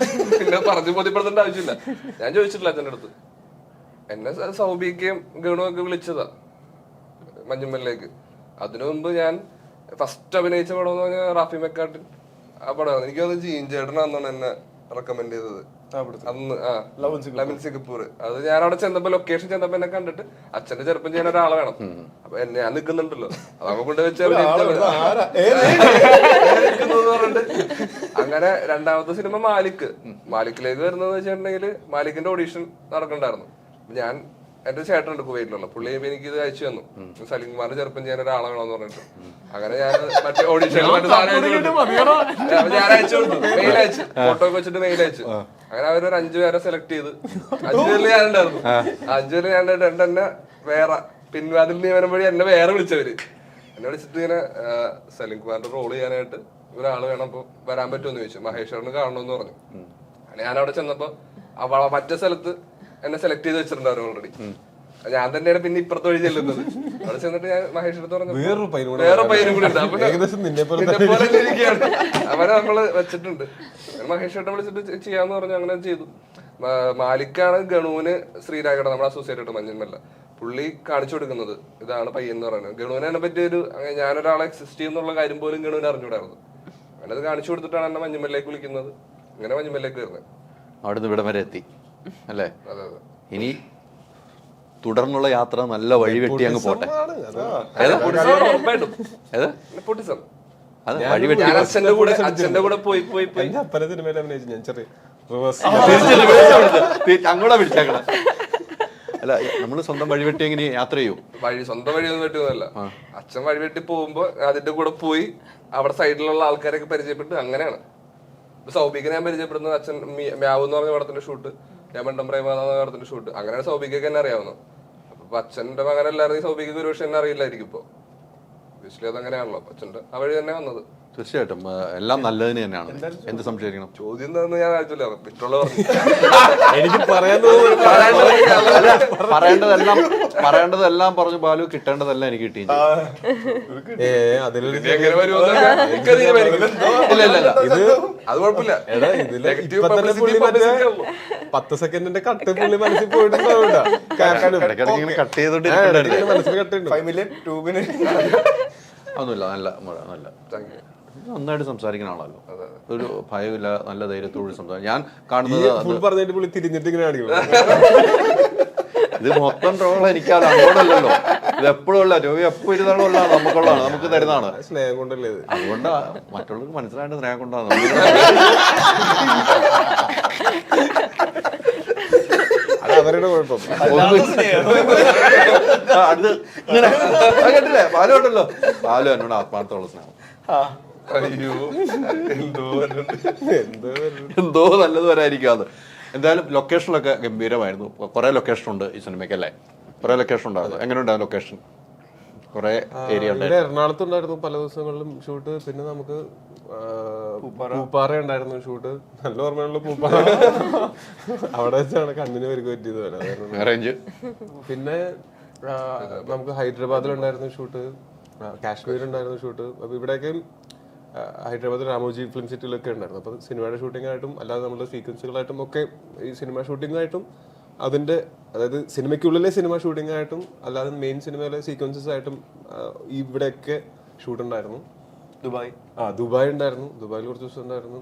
പിന്നെ പറഞ്ഞു ബോധ്യപ്പെടുത്തേണ്ട ആവശ്യമില്ല. ഞാൻ ചോദിച്ചിട്ടില്ല അച്ഛൻ്റെ അടുത്ത്. എന്നെ സൗബിക്കയും ഗണുവൊക്കെ വിളിച്ചതാ മഞ്ഞുമ്മലിലേക്ക്. അതിനു മുമ്പ് ഞാൻ ഫസ്റ്റ് അഭിനയിച്ച പടം എന്ന് പറഞ്ഞാൽ റാഫി മെക്കാട്ടിൻ ആ പടമാണ്. എനിക്കത് ജീൻ ചേട്ടനാന്നാണ് എന്നെ റെക്കമെൻഡ് ചെയ്തത് അന്ന്. ലവൻ സിംഗപ്പൂർ. അത് ഞാൻ അവിടെ ചെന്നപ്പോ ലൊക്കേഷൻ ചെന്നപ്പോ എന്നെ കണ്ടിട്ട് അച്ഛന്റെ ചെറുപ്പം ചെയ്യാൻ ഒരാളെ വേണം. അപ്പൊ ഞാൻ നിൽക്കുന്നുണ്ടല്ലോ, അതൊക്കെ കൊണ്ട് വെച്ചാൽ പറഞ്ഞിട്ട് അങ്ങനെ രണ്ടാമത്തെ സിനിമ മാലിക്കിലേക്ക് വരുന്നത് വെച്ചിട്ടുണ്ടെങ്കിൽ മാലിക്കിന്റെ ഓഡീഷൻ നടക്കണ്ടായിരുന്നു. ഞാൻ എന്റെ ചേട്ടനുണ്ട് കുവൈറ്റിലുള്ള, പുള്ളി എനിക്ക് ഇത് അയച്ചു തന്നു, സലീം കുമാറിന്റെ ചെറുപ്പം ചെയ്യാൻ ഒരാളെ വേണമെന്ന് പറഞ്ഞിട്ട്. അങ്ങനെ ഞാൻ മറ്റേ ഓഡീഷൻ ഞാൻ അയച്ചു കൊടുത്തു, മെയിൽ അയച്ചു, ഫോട്ടോ ഒക്കെ വെച്ചിട്ട് മെയിൽ അയച്ചു. അങ്ങനെ അവരൊരു 5 പേരെ സെലക്ട് ചെയ്ത് 5 പേരിൽ ഞാനുണ്ടായിരുന്നു. 5 പേര് ഞാൻ എന്നെ വേറെ പിൻവാതിൽ നിയമനം വഴി എന്നെ വേറെ വിളിച്ചവര് എന്നെ വിളിച്ചിട്ട് ഇങ്ങനെ സലീം കുമാറിന്റെ റോള് ചെയ്യാനായിട്ട് ഒരാള് വേണം, അപ്പൊ വരാൻ പറ്റുമെന്ന് ചോദിച്ചു. മഹേശ്വരന് കാണണമെന്ന് പറഞ്ഞു. അങ്ങനെ ഞാൻ അവിടെ ചെന്നപ്പോ മറ്റേ സ്ഥലത്ത് എന്നെ സെലക്ട് ചെയ്ത് വെച്ചിട്ടുണ്ടായിരുന്നു ഓൾറെഡി. ഞാൻ തന്നെയാണ് പിന്നെ ഇപ്പുറത്തെ വഴി ചെല്ലുന്നത്. അവിടെ ചെന്നിട്ട് ഞാൻ മഹേഷിനടുത്ത് പറഞ്ഞു വേറെ പയ്യനും കൂടി ഉണ്ട്, അവരെ നമ്മള് വെച്ചിട്ടുണ്ട്. മഹേഷേട്ടൻ വിളിച്ചിട്ട് ചെയ്യാന്ന് പറഞ്ഞു. അങ്ങനെ ചെയ്തു. മാലിക്കാണ് ഗണുവിന് ശ്രീരാഗട നമ്മുടെ അസോസിയേറ്റ് മഞ്ഞന്മല്ല പുള്ളി കാണിച്ചു കൊടുക്കുന്നത്. ഇതാണ് പയ്യൻ എന്ന് പറയുന്നത്. ഗണുവിനെ എന്നെ പറ്റി ഞാനൊരാളെ എക്സിസ്റ്റ് ചെയ്യുന്നുള്ള കാര്യം പോലും ഗണുവിന് അറിഞ്ഞൂടായിരുന്നു. അങ്ങനെ അത് കാണിച്ചു കൊടുത്തിട്ടാണ് എന്നെ മഞ്ഞുമല്ലേക്ക് വിളിക്കുന്നത്. അങ്ങനെ മഞ്ഞുമല്ലേക്ക് വരുന്നത്. അവിടുന്ന് ഇവിടം വരെ എത്തി അല്ലേ? ഇനി തുടർന്നുള്ള യാത്ര നല്ല വഴിവെട്ടി അങ്ങ് പോട്ടെ. അച്ഛന്റെ കൂടെ പോയി അങ്ങോട്ടാ പിടിച്ചേക്കണ. അല്ല, നമ്മള് സ്വന്തം വഴിവെട്ടി എങ്ങനെ യാത്ര ചെയ്യും? സ്വന്തം വഴിയൊന്നും വെട്ടിയൊന്നുമല്ല. അച്ഛൻ വഴിവെട്ടി പോകുമ്പോ അതിന്റെ കൂടെ പോയി അവിടെ സൈഡിലുള്ള ആൾക്കാരൊക്കെ പരിചയപ്പെട്ട് അങ്ങനെയാണ്. സൗബിക്ക് ഞാൻ പരിചയപ്പെടുന്നത് അച്ഛൻ മ്യാവ് എന്ന് പറഞ്ഞ പടത്തിന്റെ ഷൂട്ട്, ഞാൻ മണ്ടം പ്രേമ പടത്തിന്റെ ഷൂട്ട്, അങ്ങനെയാണ് സൗബിക്കൊക്കെ എന്നെ അറിയാവുന്നത്. അപ്പൊ അച്ഛന്റെ മകനല്ലായിരുന്നു സൗബിക്ക് ഒരു പക്ഷെ എന്നെ അറിയില്ലായിരിക്കും. ഇപ്പൊ അത് അങ്ങനെയാണല്ലോ, അച്ഛന്റെ ആ വഴി തന്നെ വന്നത്. തീർച്ചയായിട്ടും എല്ലാം നല്ലതിന് തന്നെയാണ്. എന്ത് സംശയിക്കണം? ചോദ്യം എന്താണെന്ന് ഞാൻ ആയിട്ടില്ല, മറ്റുള്ള എനിക്ക് പറയാൻ പറയേണ്ടതെല്ലാം പറഞ്ഞു ബാലു, കിട്ടേണ്ടതെല്ലാം എനിക്ക് കിട്ടി. അതിലൊരു എങ്ങനെ വരുമെന്ന് ഇല്ല ഇത് അത് കുഴപ്പമില്ല. എടാ ഇതില് ഇപ്പൊ തന്നെ പുള്ളി മറ്റേ 10 സെക്കൻഡിന്റെ കട്ട് പുള്ളി മനസ്സിൽ പോയിട്ടുണ്ടാവില്ല. ഇടയ്ക്കിടയ്ക്ക് ഇങ്ങനെ കട്ട് ചെയ്തോണ്ടിരിക്കണ്ടായിരുന്നു. മനസ്സിൽ കട്ടുണ്ട്. 5 million 2 million ഒന്നുമില്ല, നല്ല നന്നായിട്ട് സംസാരിക്കുന്ന ആളല്ലോ. ഒരു ഭയമില്ല, നല്ല ധൈര്യത്തോട് സംസാരിക്കും. ഞാൻ കാണുന്നത് പറഞ്ഞിട്ട് പുള്ളി തിരിഞ്ഞിട്ട് ഇങ്ങനെ കാണിക്കും. ഇത് മൊത്തം ട്രോൾ എനിക്കത് അങ്ങോട്ടല്ലല്ലോ, ഇത് എപ്പോഴും ഉള്ള രോഗി എപ്പോ ഇരുന്നാളും നമുക്കുള്ളതാണ്, നമുക്ക് തരുന്നതാണ്. സ്നേഹം കൊണ്ടല്ലേ ഇത്. അതുകൊണ്ടാ മറ്റുള്ളവർക്ക് മനസ്സിലായിട്ട് സ്നേഹം കൊണ്ടാണ്. അത് അവരുടെ കുഴപ്പം. അടുത്ത് ഇങ്ങനെ കേട്ടില്ലേ, ബാലു ഉണ്ടല്ലോ, ബാലു എന്നോട് ആത്മാർത്ഥമുള്ള സ്നേഹം. അയ്യോ എന്തോ നല്ലത് വരായിരിക്കും അത്. എന്തായാലും ലൊക്കേഷനിലൊക്കെ ഗംഭീരമായിരുന്നു. കുറെ ലൊക്കേഷൻ ഉണ്ട് ഈ സിനിമയ്ക്ക് അല്ലേ? കുറെ ലൊക്കേഷൻ ഉണ്ടായിരുന്നു. എങ്ങനെ ഉണ്ടായിരുന്നു ലൊക്കേഷൻ? കുറെ ഏരിയ ഇവിടെ എറണാകുളത്ത് ഉണ്ടായിരുന്നു പല ദിവസങ്ങളിലും ഷൂട്ട്. പിന്നെ നമുക്ക് പൂപ്പാറ ഉണ്ടായിരുന്നു ഷൂട്ട്. നല്ല ഓർമ്മയുള്ള പൂപ്പാറ. അവിടെ വെച്ചാണ് കണ്ണിന് പരിക്ക് പറ്റിയത്. റേഞ്ച്. പിന്നെ നമുക്ക് ഹൈദരാബാദിലുണ്ടായിരുന്നു ഷൂട്ട്, കാശ്മീരുണ്ടായിരുന്നു ഷൂട്ട്. അപ്പൊ ഇവിടെയൊക്കെ ഹൈദരാബാദ് രാമോജി ഫിലിം സിറ്റിയിലൊക്കെ ഉണ്ടായിരുന്നു. അപ്പോൾ സിനിമയുടെ ഷൂട്ടിംഗ് ആയിട്ടും അല്ലാതെ നമ്മുടെ സീക്വൻസുകളായിട്ടും ഒക്കെ ഈ സിനിമ ഷൂട്ടിംഗ് ആയിട്ടും അതിന്റെ, അതായത് സിനിമയ്ക്കുള്ളിലെ സിനിമ ഷൂട്ടിംഗ് ആയിട്ടും അല്ലാതെ മെയിൻ സിനിമയിലെ സീക്വൻസസ് ആയിട്ടും ഇവിടെയൊക്കെ ഷൂട്ട് ഉണ്ടായിരുന്നു. ദുബായ് ഉണ്ടായിരുന്നു. ദുബായിൽ കുറച്ച് ദിവസം ഉണ്ടായിരുന്നു.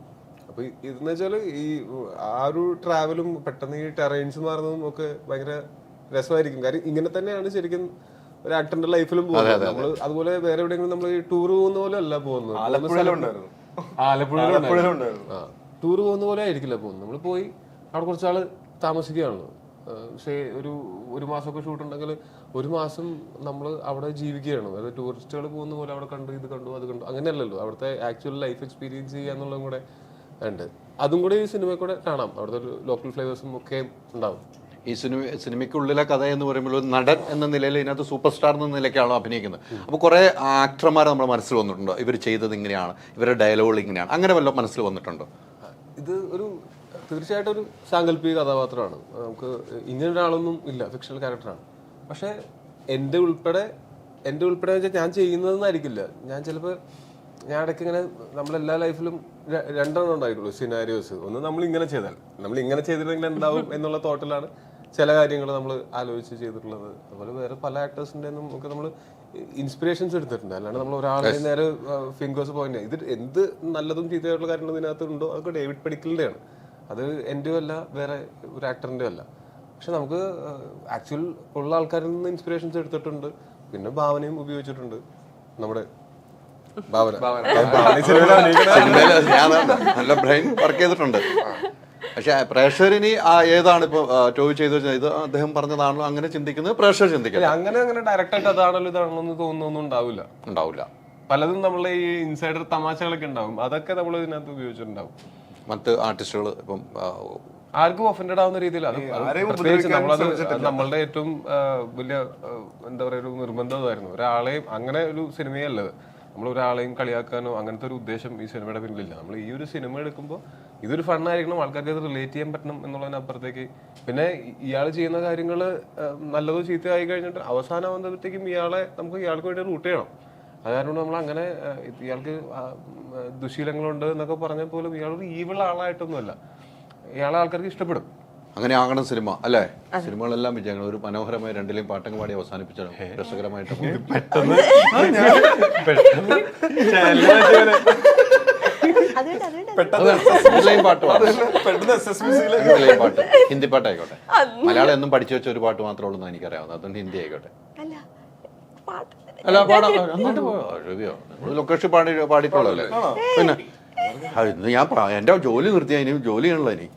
അപ്പൊ ഇതെന്ന് വെച്ചാല് ഈ ആ ഒരു ട്രാവലും പെട്ടെന്ന് ഈ ടെറൈൻസ് മാറുന്നതും ഒക്കെ ഭയങ്കര രസമായിരിക്കും. കാര്യം ഇങ്ങനെ തന്നെയാണ് ശരിക്കും ഒരു ആക്ടറിന്റെ ലൈഫിലും പോകുന്നത്. നമ്മള് അതുപോലെ വേറെ എവിടെയെങ്കിലും നമ്മൾ ഈ ടൂർ പോകുന്ന പോലെ അല്ല പോകുന്നത്. ആലപ്പുഴയിലുണ്ടായിരുന്നു. ടൂർ പോകുന്ന പോലെ ആയിരിക്കില്ല പോകുന്നത്. നമ്മൾ പോയി അവിടെ കുറച്ചാള് താമസിക്കുകയാണല്ലോ. പക്ഷേ ഒരു മാസമൊക്കെ ഷൂട്ട് ഉണ്ടെങ്കിൽ 1 മാസം നമ്മൾ അവിടെ ജീവിക്കുകയാണ്. അതായത് ടൂറിസ്റ്റുകൾ പോകുന്ന പോലെ അവിടെ കണ്ടു, ഇത് കണ്ടു, അത് കണ്ടു, അങ്ങനെയല്ലല്ലോ. അവിടുത്തെ ആക്ച്വൽ ലൈഫ് എക്സ്പീരിയൻസ് ചെയ്യുക എന്നുള്ളതും കൂടെ ഉണ്ട്. അതും കൂടെ ഈ സിനിമയിൽ കൂടെ കാണാം. അവിടുത്തെ ഒരു ലോക്കൽ ഫ്ലേവേഴ്സും ഒക്കെ ഉണ്ടാവും. ഈ സിനിമയ്ക്കുള്ളിലെ കഥ എന്ന് പറയുമ്പോൾ ഒരു നടൻ എന്ന നിലയിൽ ഇതിനകത്ത് സൂപ്പർ സ്റ്റാർ എന്ന നിലയ്ക്കാണോ അഭിനയിക്കുന്നത്. അപ്പോൾ കുറേ ആക്ടർമാർ നമ്മുടെ മനസ്സിൽ വന്നിട്ടുണ്ടോ? ഇവർ ചെയ്തത് ഇങ്ങനെയാണ്, ഇവരുടെ ഡയലോഗ് ഇങ്ങനെയാണ്, അങ്ങനെ വല്ല മനസ്സിൽ വന്നിട്ടുണ്ടോ? ഇത് ഒരു തീർച്ചയായിട്ടും ഒരു സാങ്കല്പിക കഥാപാത്രമാണ്. നമുക്ക് ഇങ്ങനെ ഒരാളൊന്നും ഇല്ല, ഫിക്ഷണൽ ക്യാരക്ടറാണ്. പക്ഷേ എൻ്റെ ഉൾപ്പെടെ വെച്ചാൽ ഞാൻ ചെയ്യുന്നതെന്നായിരിക്കില്ല. ഞാൻ ചിലപ്പോൾ ഞാൻ ഇടയ്ക്ക് ഇങ്ങനെ നമ്മളെല്ലാ ലൈഫിലും 2 എണ്ണം ഉണ്ടായിട്ടുള്ളൂ സിനാരിയോസ്. ഒന്ന് നമ്മളിങ്ങനെ ചെയ്തിട്ടുണ്ടെങ്കിൽ എന്താവും എന്നുള്ള തോട്ടിലാണ് ചില കാര്യങ്ങൾ നമ്മൾ ആലോചിച്ച് ചെയ്തിട്ടുള്ളത്. അതുപോലെ വേറെ പല ആക്ടേഴ്സിൻ്റെ നമുക്ക് നമ്മൾ ഇൻസ്പിറേഷൻസ് എടുത്തിട്ടുണ്ട്. അല്ലാണ്ട് നമ്മൾ ഒരാളെ നേരെ ഫിംഗേഴ്സ് പോയിന്റ് ഇത് എന്ത് നല്ലതും ചീത്തയായിട്ടുള്ള കാര്യങ്ങൾ ഇതിനകത്ത് ഉണ്ടോ അതൊക്കെ ഡേവിഡ് പടിക്കലിൻ്റെയാണ്. അത് എൻ്റെ അല്ല, വേറെ ഒരു ആക്ടറിൻ്റെ അല്ല. പക്ഷെ നമുക്ക് ആക്ച്വൽ ഉള്ള ആൾക്കാരിൽ നിന്ന് ഇൻസ്പിറേഷൻസ് എടുത്തിട്ടുണ്ട്. പിന്നെ ഭാവനയും ഉപയോഗിച്ചിട്ടുണ്ട്. നമ്മുടെ നല്ല ബ്രെയിൻ വർക്ക് ചെയ്തിട്ടുണ്ട്. പക്ഷെ പ്രേക്ഷകരിനി ഏതാണ് ഇപ്പൊ ടോയ് ചെയ്ത് വെച്ചാൽ ഇത് അദ്ദേഹം പറഞ്ഞതാണല്ലോ അങ്ങനെ ചിന്തിക്കുന്നത് പ്രേക്ഷകർ ചിന്തിക്കില്ല. അങ്ങനെ ഡയറക്റ്റായിട്ട് അതാണല്ലോ ഇതാണല്ലോ എന്ന് തോന്നുന്നൊന്നും ഉണ്ടാവില്ല. പലതും നമ്മളെ ഈ ഇൻസൈഡർ തമാശകളൊക്കെ ഉണ്ടാവും. അതൊക്കെ നമ്മൾ ഇതിനകത്ത് ഉപയോഗിച്ചിട്ടുണ്ടാവും. മറ്റ് ആർട്ടിസ്റ്റുകൾ ഇപ്പം ആർക്കും ഒഫൻഡഡ് ആവുന്ന രീതിയിലാണ്. നമ്മളുടെ ഏറ്റവും വലിയ എന്താ പറയുക ഒരു നിർബന്ധമായിരുന്നു. ഒരാളെയും അങ്ങനെ ഒരു സിനിമയല്ലത്. നമ്മൾ ഒരാളെയും കളിയാക്കാനോ അങ്ങനത്തെ ഒരു ഉദ്ദേശം ഈ സിനിമയുടെ പിന്നിലില്ല. നമ്മൾ ഈ ഒരു സിനിമ എടുക്കുമ്പോൾ ഇതൊരു ഫണ്ണായിരിക്കണം, ആൾക്കാർക്ക് അത് റിലേറ്റ് ചെയ്യാൻ പറ്റണം എന്നുള്ളതിനപ്പുറത്തേക്ക് പിന്നെ ഇയാൾ ചെയ്യുന്ന കാര്യങ്ങൾ നല്ലതോ ചീത്തയോ ആയി കഴിഞ്ഞിട്ട് അവസാനമാകുമ്പോഴത്തേക്കും ഇയാൾക്ക് വേണ്ടി റൂട്ട് ചെയ്യണം. അത് കാരണം നമ്മൾ അങ്ങനെ ഇയാൾക്ക് ദുശീലങ്ങളുണ്ട് എന്നൊക്കെ പറഞ്ഞ പോലും ഇയാളൊരു ഈവിൾ ആളായിട്ടൊന്നുമല്ല. ഇയാളെ ആൾക്കാർക്ക് ഇഷ്ടപ്പെടും. അങ്ങനെ ആകണം സിനിമ അല്ലേ? സിനിമകളെല്ലാം വിജയങ്ങൾ. ഒരു മനോഹരമായ 2 പാട്ടങ്ങ് പാടി അവസാനിപ്പിച്ചാണ് രസകരമായിട്ട്. പാട്ട് ഹിന്ദി പാട്ടായിക്കോട്ടെ. മലയാളം എന്നും പഠിച്ചു വെച്ച ഒരു പാട്ട് മാത്രമേ ഉള്ളൂ എനിക്കറിയാവുന്നത്. അതുകൊണ്ട് ഹിന്ദി ആയിക്കോട്ടെ. അല്ല പാടാം, ലൊക്കേഷൻ പാടിയിട്ടുള്ളൂ അല്ലേ? പിന്നെ ഇന്ന് ഞാൻ എന്റെ ജോലി നിർത്തിയാ ഇനി ജോലി ചെയ്യണല്ലോ. ഇനി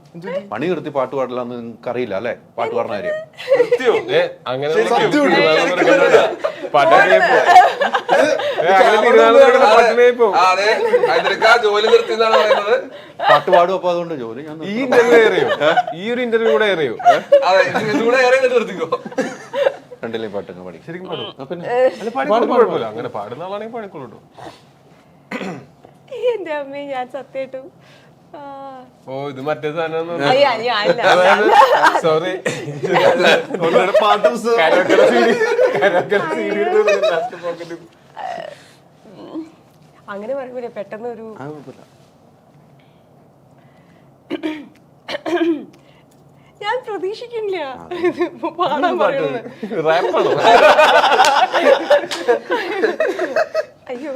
പണി നിർത്തി പാട്ട് പാടില്ല എന്ന് നിങ്ങൾക്ക് അറിയില്ല അല്ലേ? പാട്ട് പാടുന്ന കാര്യം പാട്ട് പാടും. അപ്പൊ അതുകൊണ്ട് ജോലി ഞാൻ ഈ ഒരു ഇന്റർവ്യൂ കൂടെ അറിയോ? 2 പാട്ടൊക്കെ പാടി ശരിക്കും പാടും. പിന്നെ അങ്ങനെ പാടുന്ന ആളാണെങ്കിൽ പാടിക്കോളൂ. എന്റെ അമ്മേ ഞാൻ സത്യമായിട്ടും ഓ ഇത് മറ്റേ സാധനം സോറി പാട്ടും അങ്ങനെ പറയുമ്പോ പെട്ടെന്ന് ഒരു ഞാൻ പ്രതീക്ഷിക്കില്ല പാടാൻ പറയുന്നത്. അയ്യോ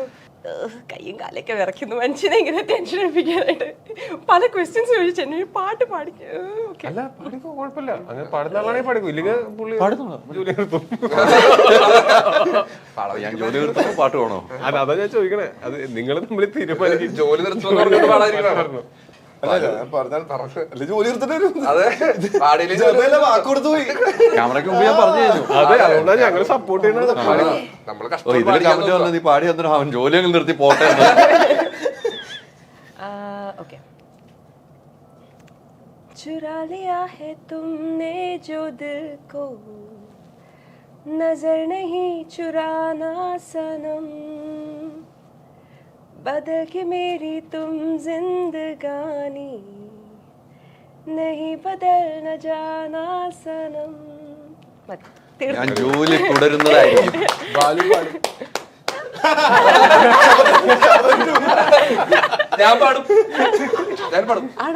കയ്യും കാലൊക്കെ വിറയ്ക്കുന്നു മനുഷ്യനെ ഇങ്ങനെ ടെൻഷൻ എടുപ്പിക്കാനായിട്ട്. പല ക്വസ്റ്റ്യൻസ് ചോദിച്ചു എന്നെ പാട്ട് പാടിക്കും. അല്ല പാടിക്കോ, കുഴപ്പമില്ല. അങ്ങനെ പാടുന്ന ആളാണെങ്കിൽ പാടിക്കും, ഇല്ലെങ്കിൽ പുള്ളി ജോലി നിർത്തും. ഞാൻ ജോലി നിർത്തുമ്പോ പാട്ട് വേണോ? അതാ ഞാൻ ചോദിക്കണേ, അത് നിങ്ങൾ തമ്മിൽ തീരുമാനിക്കും. ജോലി നിർത്തുമെന്ന് പറഞ്ഞിട്ട് പാടാതിരിക്കണം. ജോലി അതെ പാടിയില്ലെങ്കിൽ വാക്ക് കൊടുത്തു പോയി. ക്യാമറയ്ക്ക് മുമ്പ് ഞാൻ പറഞ്ഞു കഴിഞ്ഞു. അതെ, അതുകൊണ്ടാണ് ഞങ്ങൾ സപ്പോർട്ട് ചെയ്യുന്നത്. നമ്മള് ഇതിൽ കമന്റ് വന്നത് നീ പാടി വന്നിട്ട് അവൻ ജോലി അങ്ങ് നിർത്തി പോട്ടെ എന്ന്. ओके चुरा लिया है तुमने जो दिल को नजर नहीं चुराना सनम बदल के मेरी तुम जिंदगानी नहीं बदल न जाना सनम. ഞാൻ ജോലി തുടരുന്നതായിരിക്കും. ഞാൻ പാടും.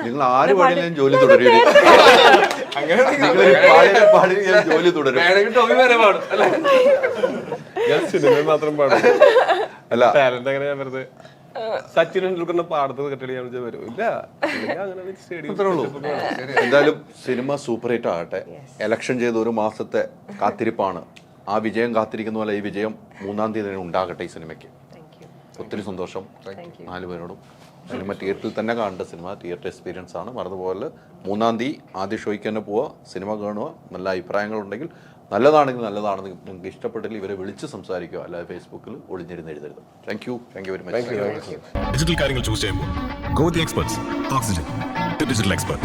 നിങ്ങൾ ആര് പാടിയാലും ജോലി തുടരും. പാടി ഞാൻ ജോലി തുടരും. വേണമെങ്കിൽ ടോമി വരെ പാടും അല്ലേ? ഞാൻ സിനിമയിൽ മാത്രം പാടും. അല്ല ടാലന്റ് അങ്ങനെ ഞാൻ വെറുതെ സച്ചിൻ ടെണ്ടുൽക്കറിന്റെ പാടത്ത് കെട്ടിട്ട് ഞാൻ വരും. ഇല്ല അങ്ങനെ സ്റ്റേഡിയം. എന്തായാലും സിനിമ സൂപ്പർ ഹിറ്റ് ആകട്ടെ. എലക്ഷൻ ചെയ്ത ഒരു മാസത്തെ കാത്തിരിപ്പാണ്. ആ വിജയം കാത്തിരിക്കുന്ന പോലെ ഈ വിജയം 3-ാം തീയതി തന്നെ ഉണ്ടാകട്ടെ ഈ സിനിമയ്ക്ക്. ഒത്തിരി സന്തോഷം 4 പേരോടും. സിനിമ തിയേറ്ററിൽ തന്നെ കാണേണ്ട സിനിമ, തിയേറ്റർ എക്സ്പീരിയൻസ് ആണ്. മറന്നുപോലെ 3-ാം തീയതി ആദ്യ ഷോയ്ക്ക് തന്നെ പോവുക, സിനിമ കാണുക. നല്ല അഭിപ്രായങ്ങളുണ്ടെങ്കിൽ നല്ലതാണെങ്കിൽ നല്ലതാണെന്ന് നിങ്ങൾക്ക് ഇഷ്ടപ്പെട്ടില്ല ഇവരെ വിളിച്ച് സംസാരിക്കുക, അല്ലാതെ ഫേസ്ബുക്കിൽ ഒളിഞ്ഞിരുന്ന് എഴുതരുത്. Thank you very much. Digital കാര്യങ്ങൾ ചൂസ് ചെയ്യുമ്പോൾ go with the experts. Oxygen, digital expert.